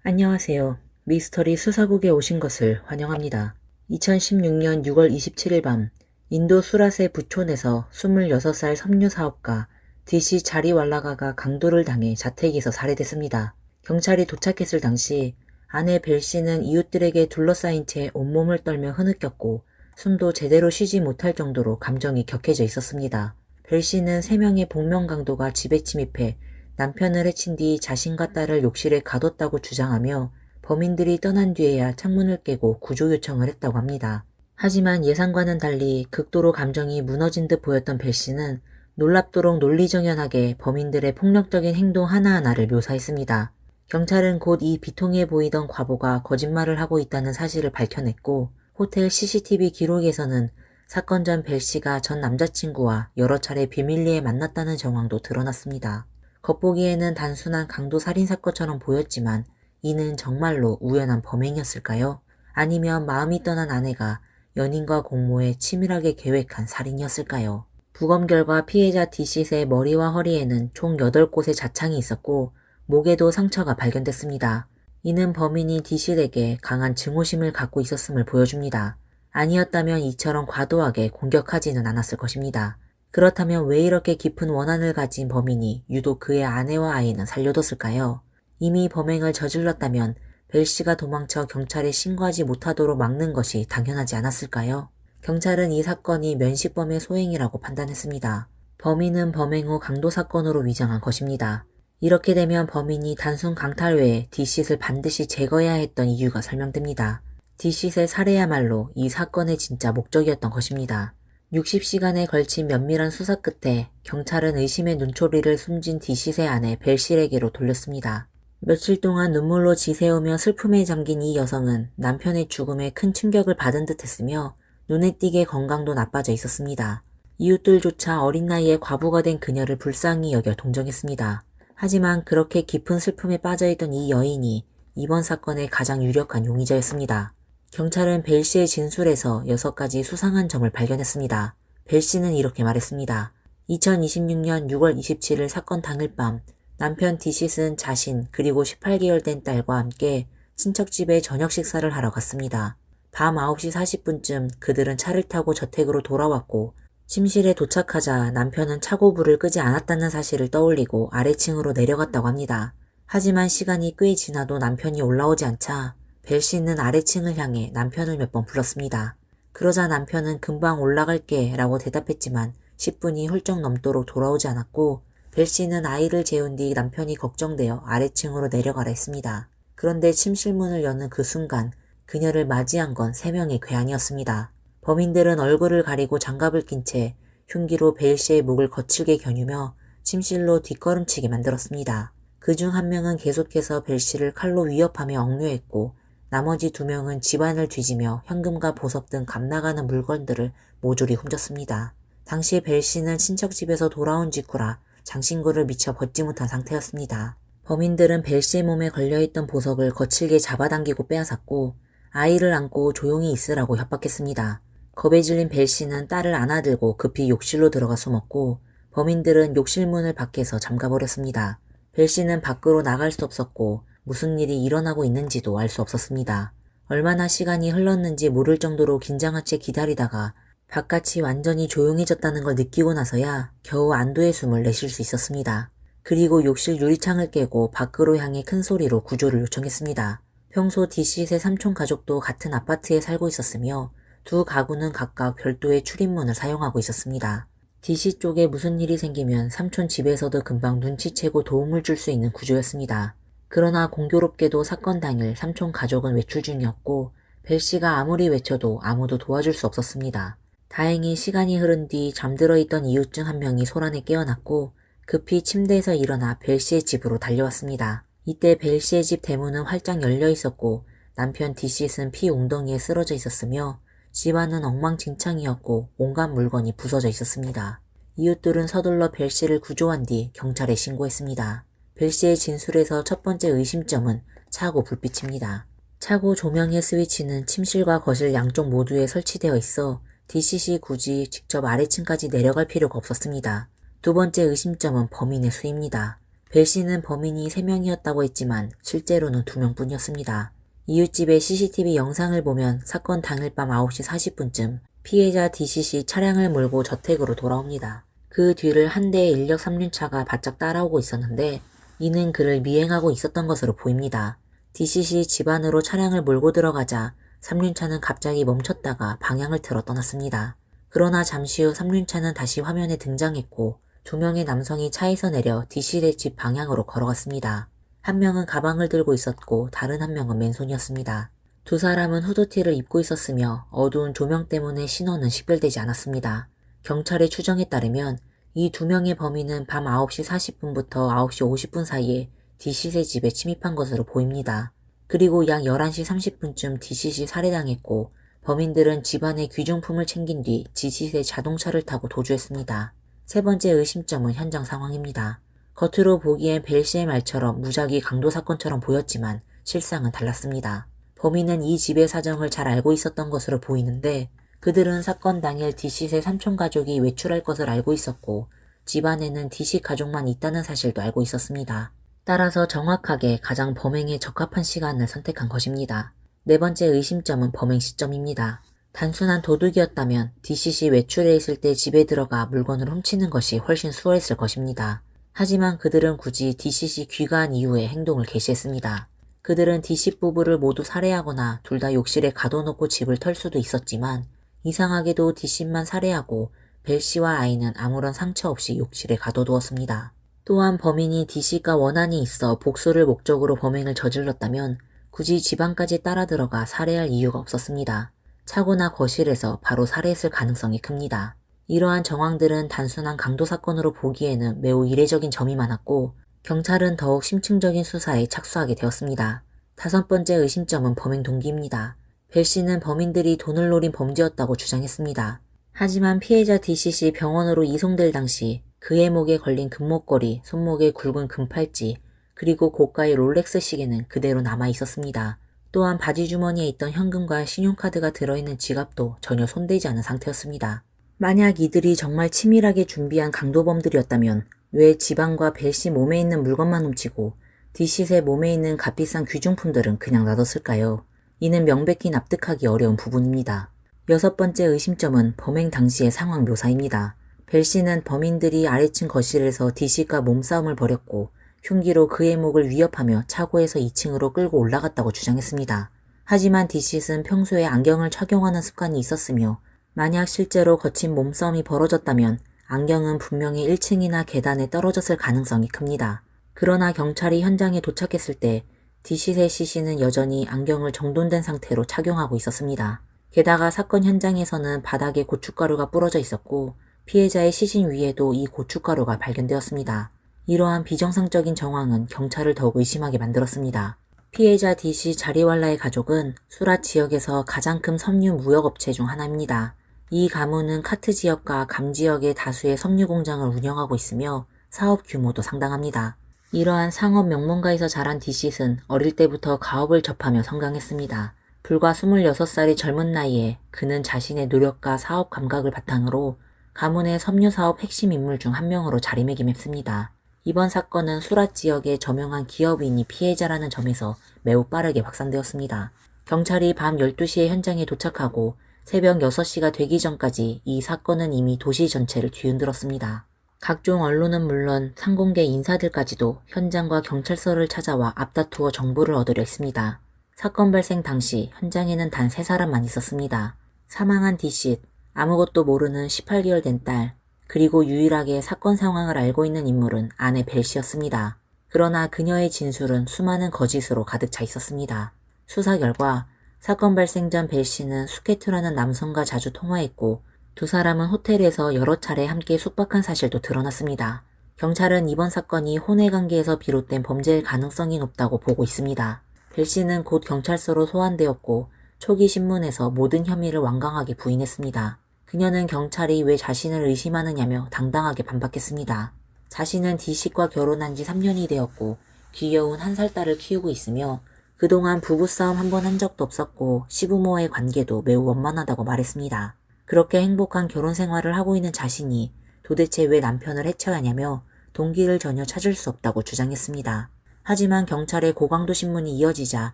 안녕하세요. 미스터리 수사국에 오신 것을 환영합니다. 2016년 6월 27일 밤 인도 수라세 부촌에서 26살 섬유 사업가 DC 자리왈라가가 강도를 당해 자택에서 살해됐습니다. 경찰이 도착했을 당시 아내 벨 씨는 이웃들에게 둘러싸인 채 온몸을 떨며 흐느꼈고 숨도 제대로 쉬지 못할 정도로 감정이 격해져 있었습니다. 벨 씨는 3명의 복면 강도가 집에 침입해 남편을 해친 뒤 자신과 딸을 욕실에 가뒀다고 주장하며 범인들이 떠난 뒤에야 창문을 깨고 구조 요청을 했다고 합니다. 하지만 예상과는 달리 극도로 감정이 무너진 듯 보였던 벨 씨는 놀랍도록 논리정연하게 범인들의 폭력적인 행동 하나하나를 묘사했습니다. 경찰은 곧 이 비통해 보이던 과보가 거짓말을 하고 있다는 사실을 밝혀냈고 호텔 CCTV 기록에서는 사건 전 벨 씨가 전 남자친구와 여러 차례 비밀리에 만났다는 정황도 드러났습니다. 겉보기에는 단순한 강도 살인 사건처럼 보였지만 이는 정말로 우연한 범행이었을까요? 아니면 마음이 떠난 아내가 연인과 공모해 치밀하게 계획한 살인이었을까요? 부검 결과 피해자 D씨의 머리와 허리에는 총 8곳의 자창이 있었고 목에도 상처가 발견됐습니다. 이는 범인이 D씨에게 강한 증오심을 갖고 있었음을 보여줍니다. 아니었다면 이처럼 과도하게 공격하지는 않았을 것입니다. 그렇다면 왜 이렇게 깊은 원한을 가진 범인이 유독 그의 아내와 아이는 살려뒀을까요? 이미 범행을 저질렀다면 벨 씨가 도망쳐 경찰에 신고하지 못하도록 막는 것이 당연하지 않았을까요? 경찰은 이 사건이 면식범의 소행이라고 판단했습니다. 범인은 범행 후 강도 사건으로 위장한 것입니다. 이렇게 되면 범인이 단순 강탈 외에 D씨를 반드시 제거해야 했던 이유가 설명됩니다. D씨의 살해야말로 이 사건의 진짜 목적이었던 것입니다. 60시간에 걸친 면밀한 수사 끝에 경찰은 의심의 눈초리를 숨진 D씨의 아내 벨 씨에게로 돌렸습니다. 며칠 동안 눈물로 지새우며 슬픔에 잠긴 이 여성은 남편의 죽음에 큰 충격을 받은 듯 했으며 눈에 띄게 건강도 나빠져 있었습니다. 이웃들조차 어린 나이에 과부가 된 그녀를 불쌍히 여겨 동정했습니다. 하지만 그렇게 깊은 슬픔에 빠져있던 이 여인이 이번 사건의 가장 유력한 용의자였습니다. 경찰은 벨 씨의 진술에서 6가지 수상한 점을 발견했습니다. 벨 씨는 이렇게 말했습니다. 2026년 6월 27일 사건 당일 밤 남편 D씨는 자신 그리고 18개월 된 딸과 함께 친척집에 저녁 식사를 하러 갔습니다. 밤 9시 40분쯤 그들은 차를 타고 저택으로 돌아왔고 침실에 도착하자 남편은 차고 불을 끄지 않았다는 사실을 떠올리고 아래층으로 내려갔다고 합니다. 하지만 시간이 꽤 지나도 남편이 올라오지 않자 벨 씨는 아래층을 향해 남편을 몇 번 불렀습니다. 그러자 남편은 금방 올라갈게 라고 대답했지만 10분이 훌쩍 넘도록 돌아오지 않았고 벨 씨는 아이를 재운 뒤 남편이 걱정되어 아래층으로 내려가라 했습니다. 그런데 침실 문을 여는 그 순간 그녀를 맞이한 건 3명의 괴한이었습니다. 범인들은 얼굴을 가리고 장갑을 낀 채 흉기로 벨 씨의 목을 거칠게 겨누며 침실로 뒷걸음치게 만들었습니다. 그중 1명은 계속해서 벨 씨를 칼로 위협하며 억류했고 나머지 2명은 집안을 뒤지며 현금과 보석 등 값나가는 물건들을 모조리 훔쳤습니다. 당시 벨 씨는 친척집에서 돌아온 직후라 장신구를 미처 벗지 못한 상태였습니다. 범인들은 벨 씨의 몸에 걸려있던 보석을 거칠게 잡아당기고 빼앗았고 아이를 안고 조용히 있으라고 협박했습니다. 겁에 질린 벨 씨는 딸을 안아들고 급히 욕실로 들어가 숨었고 범인들은 욕실 문을 밖에서 잠가버렸습니다. 벨 씨는 밖으로 나갈 수 없었고 무슨 일이 일어나고 있는지도 알 수 없었습니다. 얼마나 시간이 흘렀는지 모를 정도로 긴장한 채 기다리다가 바깥이 완전히 조용해졌다는 걸 느끼고 나서야 겨우 안도의 숨을 내쉴 수 있었습니다. 그리고 욕실 유리창을 깨고 밖으로 향해 큰 소리로 구조를 요청했습니다. 평소 D씨의 삼촌 가족도 같은 아파트에 살고 있었으며 두 가구는 각각 별도의 출입문을 사용하고 있었습니다. D씨 쪽에 무슨 일이 생기면 삼촌 집에서도 금방 눈치채고 도움을 줄 수 있는 구조였습니다. 그러나 공교롭게도 사건 당일 삼촌 가족은 외출 중이었고 벨 씨가 아무리 외쳐도 아무도 도와줄 수 없었습니다. 다행히 시간이 흐른 뒤 잠들어 있던 이웃 중 1명이 소란에 깨어났고 급히 침대에서 일어나 벨 씨의 집으로 달려왔습니다. 이때 벨 씨의 집 대문은 활짝 열려 있었고 남편 D씨는 피 웅덩이에 쓰러져 있었으며 집안은 엉망진창이었고 온갖 물건이 부서져 있었습니다. 이웃들은 서둘러 벨 씨를 구조한 뒤 경찰에 신고했습니다. 벨 씨의 진술에서 첫 번째 의심점은 차고 불빛입니다. 차고 조명의 스위치는 침실과 거실 양쪽 모두에 설치되어 있어 D씨 굳이 직접 아래층까지 내려갈 필요가 없었습니다. 두 번째 의심점은 범인의 수입니다. 벨 씨는 범인이 3명이었다고 했지만 실제로는 2명뿐이었습니다. 이웃집의 CCTV 영상을 보면 사건 당일 밤 9시 40분쯤 피해자 DC씨 차량을 몰고 저택으로 돌아옵니다. 그 뒤를 한 대의 인력 3륜차가 바짝 따라오고 있었는데 이는 그를 미행하고 있었던 것으로 보입니다. DC씨 집 안으로 차량을 몰고 들어가자 3륜차는 갑자기 멈췄다가 방향을 틀어 떠났습니다. 그러나 잠시 후 3륜차는 다시 화면에 등장했고 2명의 남성이 차에서 내려 DC의 집 방향으로 걸어갔습니다. 한 명은 가방을 들고 있었고 다른 한 명은 맨손이었습니다. 두 사람은 후드티를 입고 있었으며 어두운 조명 때문에 신원은 식별되지 않았습니다. 경찰의 추정에 따르면 이 2명의 범인은 밤 9시 40분부터 9시 50분 사이에 DC의 집에 침입한 것으로 보입니다. 그리고 약 11시 30분쯤 DC씨 살해당했고 범인들은 집안의 귀중품을 챙긴 뒤 DC의 자동차를 타고 도주했습니다. 세 번째 의심점은 현장 상황입니다. 겉으로 보기엔 벨 씨의 말처럼 무작위 강도 사건처럼 보였지만 실상은 달랐습니다. 범인은 이 집의 사정을 잘 알고 있었던 것으로 보이는데 그들은 사건 당일 DC의 삼촌 가족이 외출할 것을 알고 있었고 집안에는 DC 가족만 있다는 사실도 알고 있었습니다. 따라서 정확하게 가장 범행에 적합한 시간을 선택한 것입니다. 네 번째 의심점은 범행 시점입니다. 단순한 도둑이었다면 DC씨 외출해 있을 때 집에 들어가 물건을 훔치는 것이 훨씬 수월했을 것입니다. 하지만 그들은 굳이 DC씨 귀가한 이후에 행동을 개시했습니다. 그들은 DC 부부를 모두 살해하거나 둘 다 욕실에 가둬놓고 집을 털 수도 있었지만 이상하게도 DC만 살해하고 벨 씨와 아이는 아무런 상처 없이 욕실에 가둬두었습니다. 또한 범인이 DC가 원한이 있어 복수를 목적으로 범행을 저질렀다면 굳이 집안까지 따라 들어가 살해할 이유가 없었습니다. 차고나 거실에서 바로 살해했을 가능성이 큽니다. 이러한 정황들은 단순한 강도 사건으로 보기에는 매우 이례적인 점이 많았고 경찰은 더욱 심층적인 수사에 착수하게 되었습니다. 다섯 번째 의심점은 범행 동기입니다. 벨 씨는 범인들이 돈을 노린 범죄였다고 주장했습니다. 하지만 피해자 DC씨 병원으로 이송될 당시 그의 목에 걸린 금목걸이, 손목에 굵은 금팔찌, 그리고 고가의 롤렉스 시계는 그대로 남아 있었습니다. 또한 바지 주머니에 있던 현금과 신용카드가 들어있는 지갑도 전혀 손대지 않은 상태였습니다. 만약 이들이 정말 치밀하게 준비한 강도범들이었다면 왜 지방과 벨 씨 몸에 있는 물건만 훔치고 DC의 몸에 있는 값비싼 귀중품들은 그냥 놔뒀을까요? 이는 명백히 납득하기 어려운 부분입니다. 여섯 번째 의심점은 범행 당시의 상황 묘사입니다. 벨 씨는 범인들이 아래층 거실에서 DC과 몸싸움을 벌였고 흉기로 그의 목을 위협하며 차고에서 2층으로 끌고 올라갔다고 주장했습니다. 하지만 DC는 평소에 안경을 착용하는 습관이 있었으며 만약 실제로 거친 몸싸움이 벌어졌다면 안경은 분명히 1층이나 계단에 떨어졌을 가능성이 큽니다. 그러나 경찰이 현장에 도착했을 때 DC의 시신은 여전히 안경을 정돈된 상태로 착용하고 있었습니다. 게다가 사건 현장에서는 바닥에 고춧가루가 뿌러져 있었고 피해자의 시신 위에도 이 고춧가루가 발견되었습니다. 이러한 비정상적인 정황은 경찰을 더욱 의심하게 만들었습니다. 피해자 DC 자리왈라의 가족은 수랏 지역에서 가장 큰 섬유 무역업체 중 하나입니다. 이 가문은 카트 지역과 감 지역의 다수의 섬유 공장을 운영하고 있으며 사업 규모도 상당합니다. 이러한 상업 명문가에서 자란 DC는 어릴 때부터 가업을 접하며 성장했습니다. 불과 26살의 젊은 나이에 그는 자신의 노력과 사업 감각을 바탕으로 가문의 섬유 사업 핵심 인물 중 한 명으로 자리매김했습니다. 이번 사건은 수랏 지역의 저명한 기업인이 피해자라는 점에서 매우 빠르게 확산되었습니다. 경찰이 밤 12시에 현장에 도착하고 새벽 6시가 되기 전까지 이 사건은 이미 도시 전체를 뒤흔들었습니다. 각종 언론은 물론 상공계 인사들까지도 현장과 경찰서를 찾아와 앞다투어 정보를 얻으려 했습니다. 사건 발생 당시 현장에는 단 3사람만 있었습니다. 사망한 DC, 아무것도 모르는 18개월 된 딸, 그리고 유일하게 사건 상황을 알고 있는 인물은 아내 벨 씨였습니다. 그러나 그녀의 진술은 수많은 거짓으로 가득 차 있었습니다. 수사 결과 사건 발생 전 벨 씨는 수케트라는 남성과 자주 통화했고 두 사람은 호텔에서 여러 차례 함께 숙박한 사실도 드러났습니다. 경찰은 이번 사건이 혼외 관계에서 비롯된 범죄일 가능성이 높다고 보고 있습니다. 벨 씨는 곧 경찰서로 소환되었고 초기 신문에서 모든 혐의를 완강하게 부인했습니다. 그녀는 경찰이 왜 자신을 의심하느냐며 당당하게 반박했습니다. 자신은 DC과 결혼한 지 3년이 되었고 귀여운 1살 딸을 키우고 있으며 그동안 부부싸움 한 번 한 적도 없었고 시부모와의 관계도 매우 원만하다고 말했습니다. 그렇게 행복한 결혼 생활을 하고 있는 자신이 도대체 왜 남편을 해쳐야 하냐며 동기를 전혀 찾을 수 없다고 주장했습니다. 하지만 경찰의 고강도 신문이 이어지자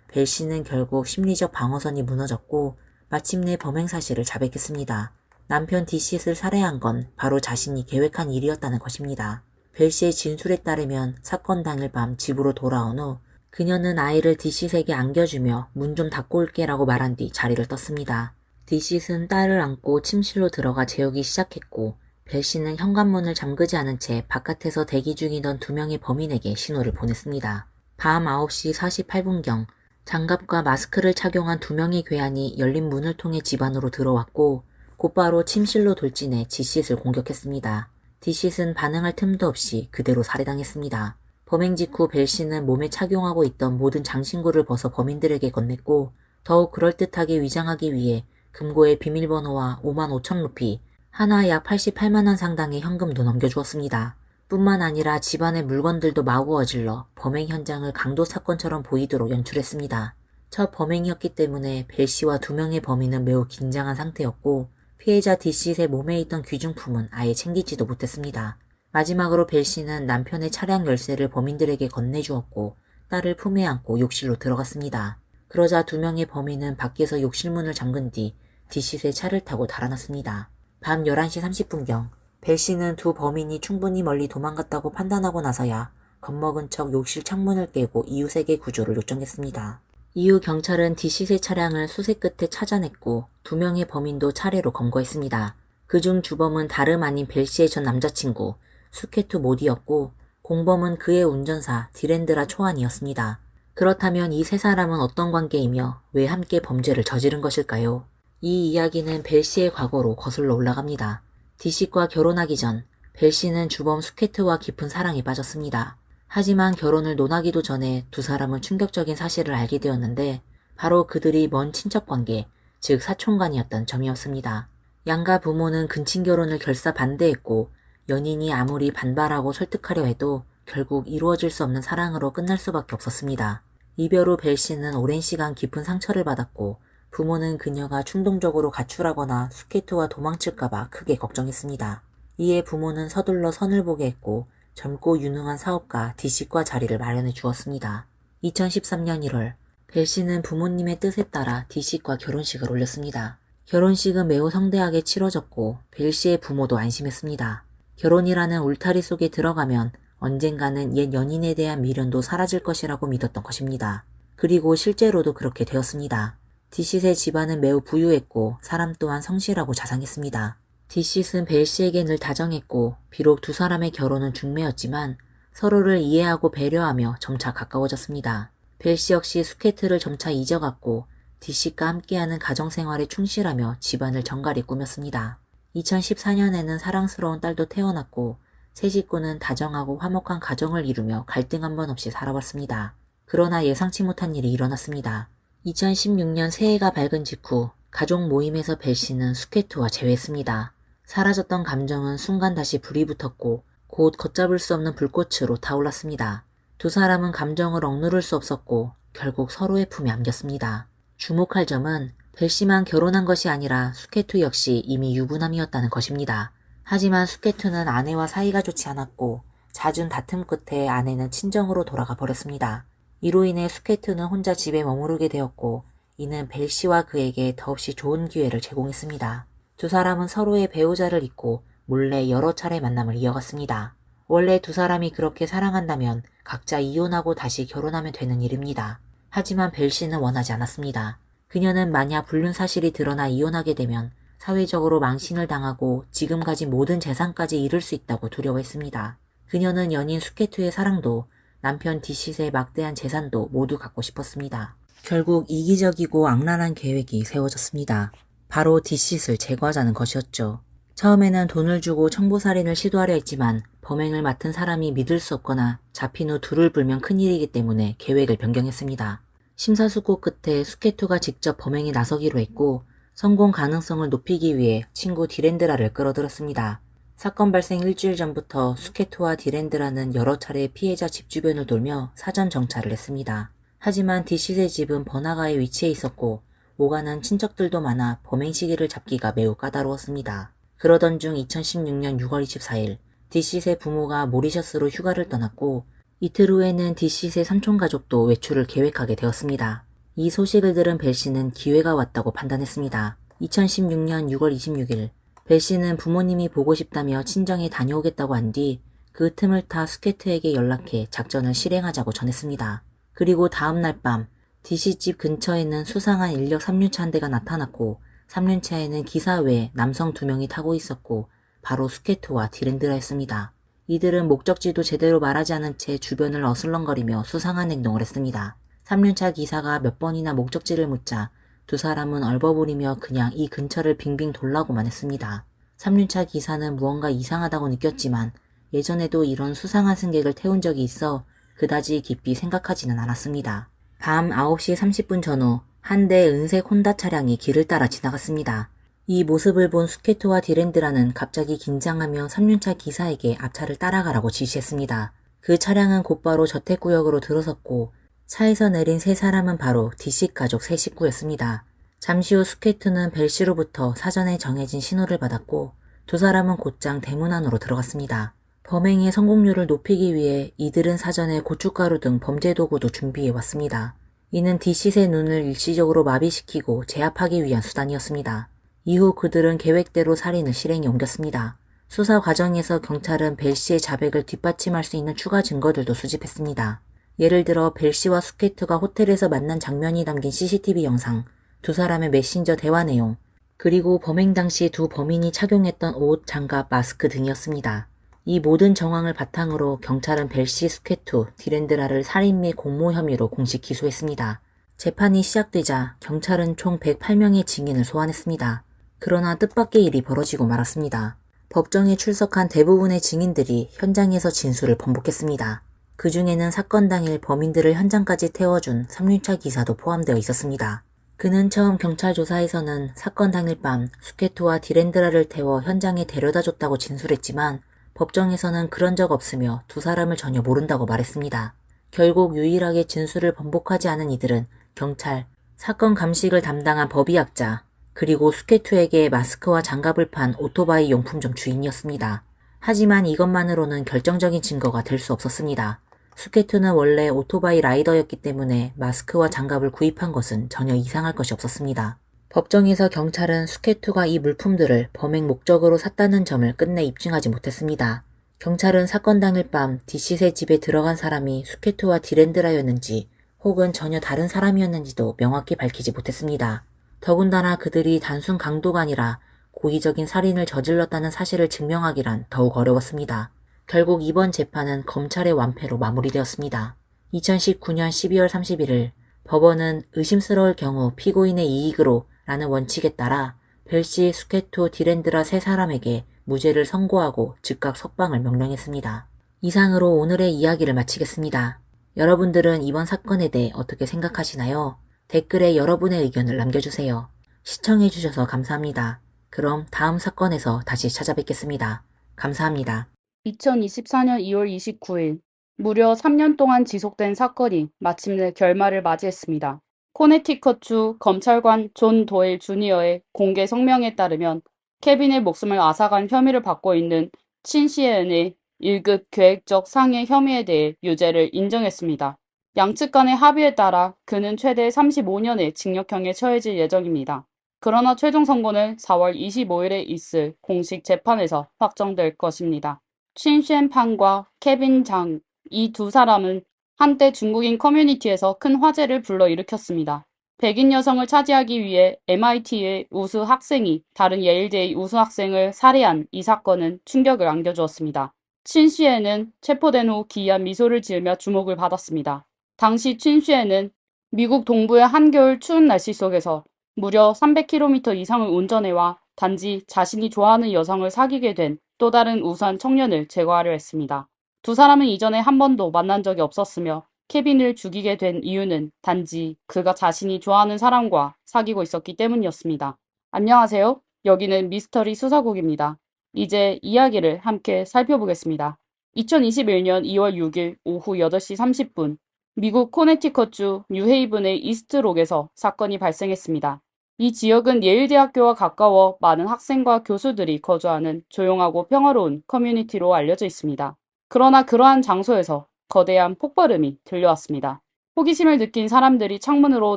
벨 씨는 결국 심리적 방어선이 무너졌고 마침내 범행 사실을 자백했습니다. 남편 디싯을 살해한 건 바로 자신이 계획한 일이었다는 것입니다. 벨 씨의 진술에 따르면 사건 당일 밤 집으로 돌아온 후 그녀는 아이를 디싯에게 안겨주며 문 좀 닫고 올게 라고 말한 뒤 자리를 떴습니다. 디싯은 딸을 안고 침실로 들어가 재우기 시작했고 벨 씨는 현관문을 잠그지 않은 채 바깥에서 대기 중이던 2명의 범인에게 신호를 보냈습니다. 밤 9시 48분경 장갑과 마스크를 착용한 2명의 괴한이 열린 문을 통해 집 안으로 들어왔고 곧바로 침실로 돌진해 디싯을 공격했습니다. 디싯은 반응할 틈도 없이 그대로 살해당했습니다. 범행 직후 벨 씨는 몸에 착용하고 있던 모든 장신구를 벗어 범인들에게 건넸고 더욱 그럴듯하게 위장하기 위해 금고의 비밀번호와 5만 5천 루피, 하나에 약 88만 원 상당의 현금도 넘겨주었습니다. 뿐만 아니라 집안의 물건들도 마구 어질러 범행 현장을 강도 사건처럼 보이도록 연출했습니다. 첫 범행이었기 때문에 벨 씨와 2명의 범인은 매우 긴장한 상태였고 피해자 디싯의 몸에 있던 귀중품은 아예 챙기지도 못했습니다. 마지막으로 벨 씨는 남편의 차량 열쇠를 범인들에게 건네주었고 딸을 품에 안고 욕실로 들어갔습니다. 그러자 2명의 범인은 밖에서 욕실 문을 잠근 뒤 디싯의 차를 타고 달아났습니다. 밤 11시 30분경 벨 씨는 2 범인이 충분히 멀리 도망갔다고 판단하고 나서야 겁먹은 척 욕실 창문을 깨고 이웃에게 구조를 요청했습니다. 이후 경찰은 디싯의 차량을 수색 끝에 찾아냈고 2명의 범인도 차례로 검거했습니다. 그중 주범은 다름 아닌 벨 씨의 전 남자친구 수케투 모디였고 공범은 그의 운전사 디렌드라 초안이었습니다. 그렇다면 이 3사람은 어떤 관계이며 왜 함께 범죄를 저지른 것일까요? 이 이야기는 벨 씨의 과거로 거슬러 올라갑니다. 디싯과 결혼하기 전 벨 씨는 주범 수케트와 깊은 사랑에 빠졌습니다. 하지만 결혼을 논하기도 전에 2 사람은 충격적인 사실을 알게 되었는데 바로 그들이 먼 친척관계, 즉 사촌간이었던 점이었습니다. 양가 부모는 근친 결혼을 결사 반대했고 연인이 아무리 반발하고 설득하려 해도 결국 이루어질 수 없는 사랑으로 끝날 수밖에 없었습니다. 이별 후 벨 씨는 오랜 시간 깊은 상처를 받았고 부모는 그녀가 충동적으로 가출하거나 수케트와 도망칠까봐 크게 걱정했습니다. 이에 부모는 서둘러 선을 보게 했고 젊고 유능한 사업가 디싯과 자리를 마련해 주었습니다. 2013년 1월 벨 씨는 부모님의 뜻에 따라 디싯과 결혼식을 올렸습니다. 결혼식은 매우 성대하게 치러졌고 벨 씨의 부모도 안심했습니다. 결혼이라는 울타리 속에 들어가면 언젠가는 옛 연인에 대한 미련도 사라질 것이라고 믿었던 것입니다. 그리고 실제로도 그렇게 되었습니다. 디싯의 집안은 매우 부유했고 사람 또한 성실하고 자상했습니다. 디싯은 벨 씨에게 늘 다정했고 비록 2 사람의 결혼은 중매였지만 서로를 이해하고 배려하며 점차 가까워졌습니다. 벨 씨 역시 수케트를 점차 잊어갔고 디싯과 함께하는 가정생활에 충실하며 집안을 정갈히 꾸몄습니다. 2014년에는 사랑스러운 딸도 태어났고 세 식구는 다정하고 화목한 가정을 이루며 갈등 한 번 없이 살아왔습니다. 그러나 예상치 못한 일이 일어났습니다. 2016년 새해가 밝은 직후 가족 모임에서 벨 씨는 수케트와 재회했습니다. 사라졌던 감정은 순간 다시 불이 붙었고 곧 걷잡을 수 없는 불꽃으로 타올랐습니다. 2 사람은 감정을 억누를 수 없었고 결국 서로의 품에 안겼습니다. 주목할 점은 벨 씨만 결혼한 것이 아니라 수케투 역시 이미 유부남이었다는 것입니다. 하지만 수케투는 아내와 사이가 좋지 않았고 잦은 다툼 끝에 아내는 친정으로 돌아가 버렸습니다. 이로 인해 수케투는 혼자 집에 머무르게 되었고 이는 벨 씨와 그에게 더없이 좋은 기회를 제공했습니다. 2 사람은 서로의 배우자를 잊고 몰래 여러 차례 만남을 이어갔습니다. 원래 2 사람이 그렇게 사랑한다면 각자 이혼하고 다시 결혼하면 되는 일입니다. 하지만 벨 씨는 원하지 않았습니다. 그녀는 만약 불륜 사실이 드러나 이혼하게 되면 사회적으로 망신을 당하고 지금 가진 모든 재산까지 잃을 수 있다고 두려워했습니다. 그녀는 연인 수케투의 사랑도 남편 디싯의 막대한 재산도 모두 갖고 싶었습니다. 결국 이기적이고 악랄한 계획이 세워졌습니다. 바로 디싯을 제거하자는 것이었죠. 처음에는 돈을 주고 청부살인을 시도하려 했지만 범행을 맡은 사람이 믿을 수 없거나 잡힌 후 둘을 불면 큰일이기 때문에 계획을 변경했습니다. 심사숙고 끝에 수케투가 직접 범행에 나서기로 했고 성공 가능성을 높이기 위해 친구 디렌드라를 끌어들였습니다. 사건 발생 일주일 전부터 수케투와 디렌드라는 여러 차례 피해자 집 주변을 돌며 사전 정찰을 했습니다. 하지만 디싯의 집은 번화가에 위치해 있었고 오가는 친척들도 많아 범행 시기를 잡기가 매우 까다로웠습니다. 그러던 중 2016년 6월 24일 디시세 부모가 모리셔스로 휴가를 떠났고 이틀 후에는 디시세 삼촌 가족도 외출을 계획하게 되었습니다. 이 소식을 들은 벨 씨는 기회가 왔다고 판단했습니다. 2016년 6월 26일 벨 씨는 부모님이 보고 싶다며 친정에 다녀오겠다고 한 뒤 그 틈을 타 스케트에게 연락해 작전을 실행하자고 전했습니다. 그리고 다음 날 밤 디시집 근처에는 수상한 인력 3륜차 한 대가 나타났고 3륜차에는 기사 외에 남성 2명이 타고 있었고 바로 스케트와 디렌드라였습니다. 이들은 목적지도 제대로 말하지 않은 채 주변을 어슬렁거리며 수상한 행동을 했습니다. 3륜차 기사가 몇 번이나 목적지를 묻자 두 사람은 얼버무리며 그냥 이 근처를 빙빙 돌라고만 했습니다. 3륜차 기사는 무언가 이상하다고 느꼈지만 예전에도 이런 수상한 승객을 태운 적이 있어 그다지 깊이 생각하지는 않았습니다. 밤 9시 30분 전후 한 대 은색 혼다 차량이 길을 따라 지나갔습니다. 이 모습을 본 스케트와 디렌드라는 갑자기 긴장하며 3륜차 기사에게 앞차를 따라가라고 지시했습니다. 그 차량은 곧바로 저택구역으로 들어섰고 차에서 내린 세 사람은 바로 디시 가족 세 식구였습니다. 잠시 후 스케트는 벨 씨로부터 사전에 정해진 신호를 받았고 두 사람은 곧장 대문 안으로 들어갔습니다. 범행의 성공률을 높이기 위해 이들은 사전에 고춧가루 등 범죄 도구도 준비해 왔습니다. 이는 디시의 눈을 일시적으로 마비시키고 제압하기 위한 수단이었습니다. 이후 그들은 계획대로 살인을 실행에 옮겼습니다. 수사 과정에서 경찰은 벨 씨의 자백을 뒷받침할 수 있는 추가 증거들도 수집했습니다. 예를 들어 벨 씨와 스케트가 호텔에서 만난 장면이 담긴 CCTV 영상, 두 사람의 메신저 대화 내용, 그리고 범행 당시 두 범인이 착용했던 옷, 장갑, 마스크 등이었습니다. 이 모든 정황을 바탕으로 경찰은 벨 씨, 스케트, 디렌드라를 살인 및 공모 혐의로 공식 기소했습니다. 재판이 시작되자 경찰은 총 108명의 증인을 소환했습니다. 그러나 뜻밖의 일이 벌어지고 말았습니다. 법정에 출석한 대부분의 증인들이 현장에서 진술을 번복했습니다. 그 중에는 사건 당일 범인들을 현장까지 태워준 3륜차 기사도 포함되어 있었습니다. 그는 처음 경찰 조사에서는 사건 당일 밤 스케트와 디렌드라를 태워 현장에 데려다 줬다고 진술했지만 법정에서는 그런 적 없으며 두 사람을 전혀 모른다고 말했습니다. 결국 유일하게 진술을 번복하지 않은 이들은 경찰, 사건 감식을 담당한 법의학자, 그리고 스케트에게 마스크와 장갑을 판 오토바이 용품점 주인이었습니다. 하지만 이것만으로는 결정적인 증거가 될 수 없었습니다. 스케트는 원래 오토바이 라이더였기 때문에 마스크와 장갑을 구입한 것은 전혀 이상할 것이 없었습니다. 법정에서 경찰은 스케트가 이 물품들을 범행 목적으로 샀다는 점을 끝내 입증하지 못했습니다. 경찰은 사건 당일 밤 디시세 집에 들어간 사람이 스케트와 디렌드라였는지 혹은 전혀 다른 사람이었는지도 명확히 밝히지 못했습니다. 더군다나 그들이 단순 강도가 아니라 고의적인 살인을 저질렀다는 사실을 증명하기란 더욱 어려웠습니다. 결국 이번 재판은 검찰의 완패로 마무리되었습니다. 2019년 12월 31일 법원은 의심스러울 경우 피고인의 이익으로 라는 원칙에 따라 벨 씨, 스케트, 디렌드라 세 사람에게 무죄를 선고하고 즉각 석방을 명령했습니다. 이상으로 오늘의 이야기를 마치겠습니다. 여러분들은 이번 사건에 대해 어떻게 생각하시나요? 댓글에 여러분의 의견을 남겨주세요. 시청해주셔서 감사합니다. 그럼 다음 사건에서 다시 찾아뵙겠습니다. 감사합니다. 2024년 2월 29일, 무려 3년 동안 지속된 사건이 마침내 결말을 맞이했습니다. 코네티컷주 검찰관 존 도일 주니어의 공개 성명에 따르면 케빈의 목숨을 앗아간 혐의를 받고 있는 친 씨의 1급 계획적 상해 혐의에 대해 유죄를 인정했습니다. 양측 간의 합의에 따라 그는 최대 35년의 징역형에 처해질 예정입니다. 그러나 최종 선고는 4월 25일에 있을 공식 재판에서 확정될 것입니다. 춘쉔판과 케빈 장, 이 두 사람은 한때 중국인 커뮤니티에서 큰 화제를 불러일으켰습니다. 백인 여성을 차지하기 위해 MIT의 우수 학생이 다른 예일대의 우수 학생을 살해한 이 사건은 충격을 안겨주었습니다. 춘씨에는 체포된 후 기이한 미소를 지으며 주목을 받았습니다. 당시 춘씨에는 미국 동부의 한겨울 추운 날씨 속에서 무려 300km 이상을 운전해와 단지 자신이 좋아하는 여성을 사귀게 된 또 다른 우수한 청년을 제거하려 했습니다. 두 사람은 이전에 한 번도 만난 적이 없었으며 케빈을 죽이게 된 이유는 단지 그가 자신이 좋아하는 사람과 사귀고 있었기 때문이었습니다. 안녕하세요. 여기는 미스터리 수사국입니다. 이제 이야기를 함께 살펴보겠습니다. 2021년 2월 6일 오후 8시 30분 미국 코네티컷주 뉴헤이븐의 이스트록에서 사건이 발생했습니다. 이 지역은 예일대학교와 가까워 많은 학생과 교수들이 거주하는 조용하고 평화로운 커뮤니티로 알려져 있습니다. 그러나 그러한 장소에서 거대한 폭발음이 들려왔습니다. 호기심을 느낀 사람들이 창문으로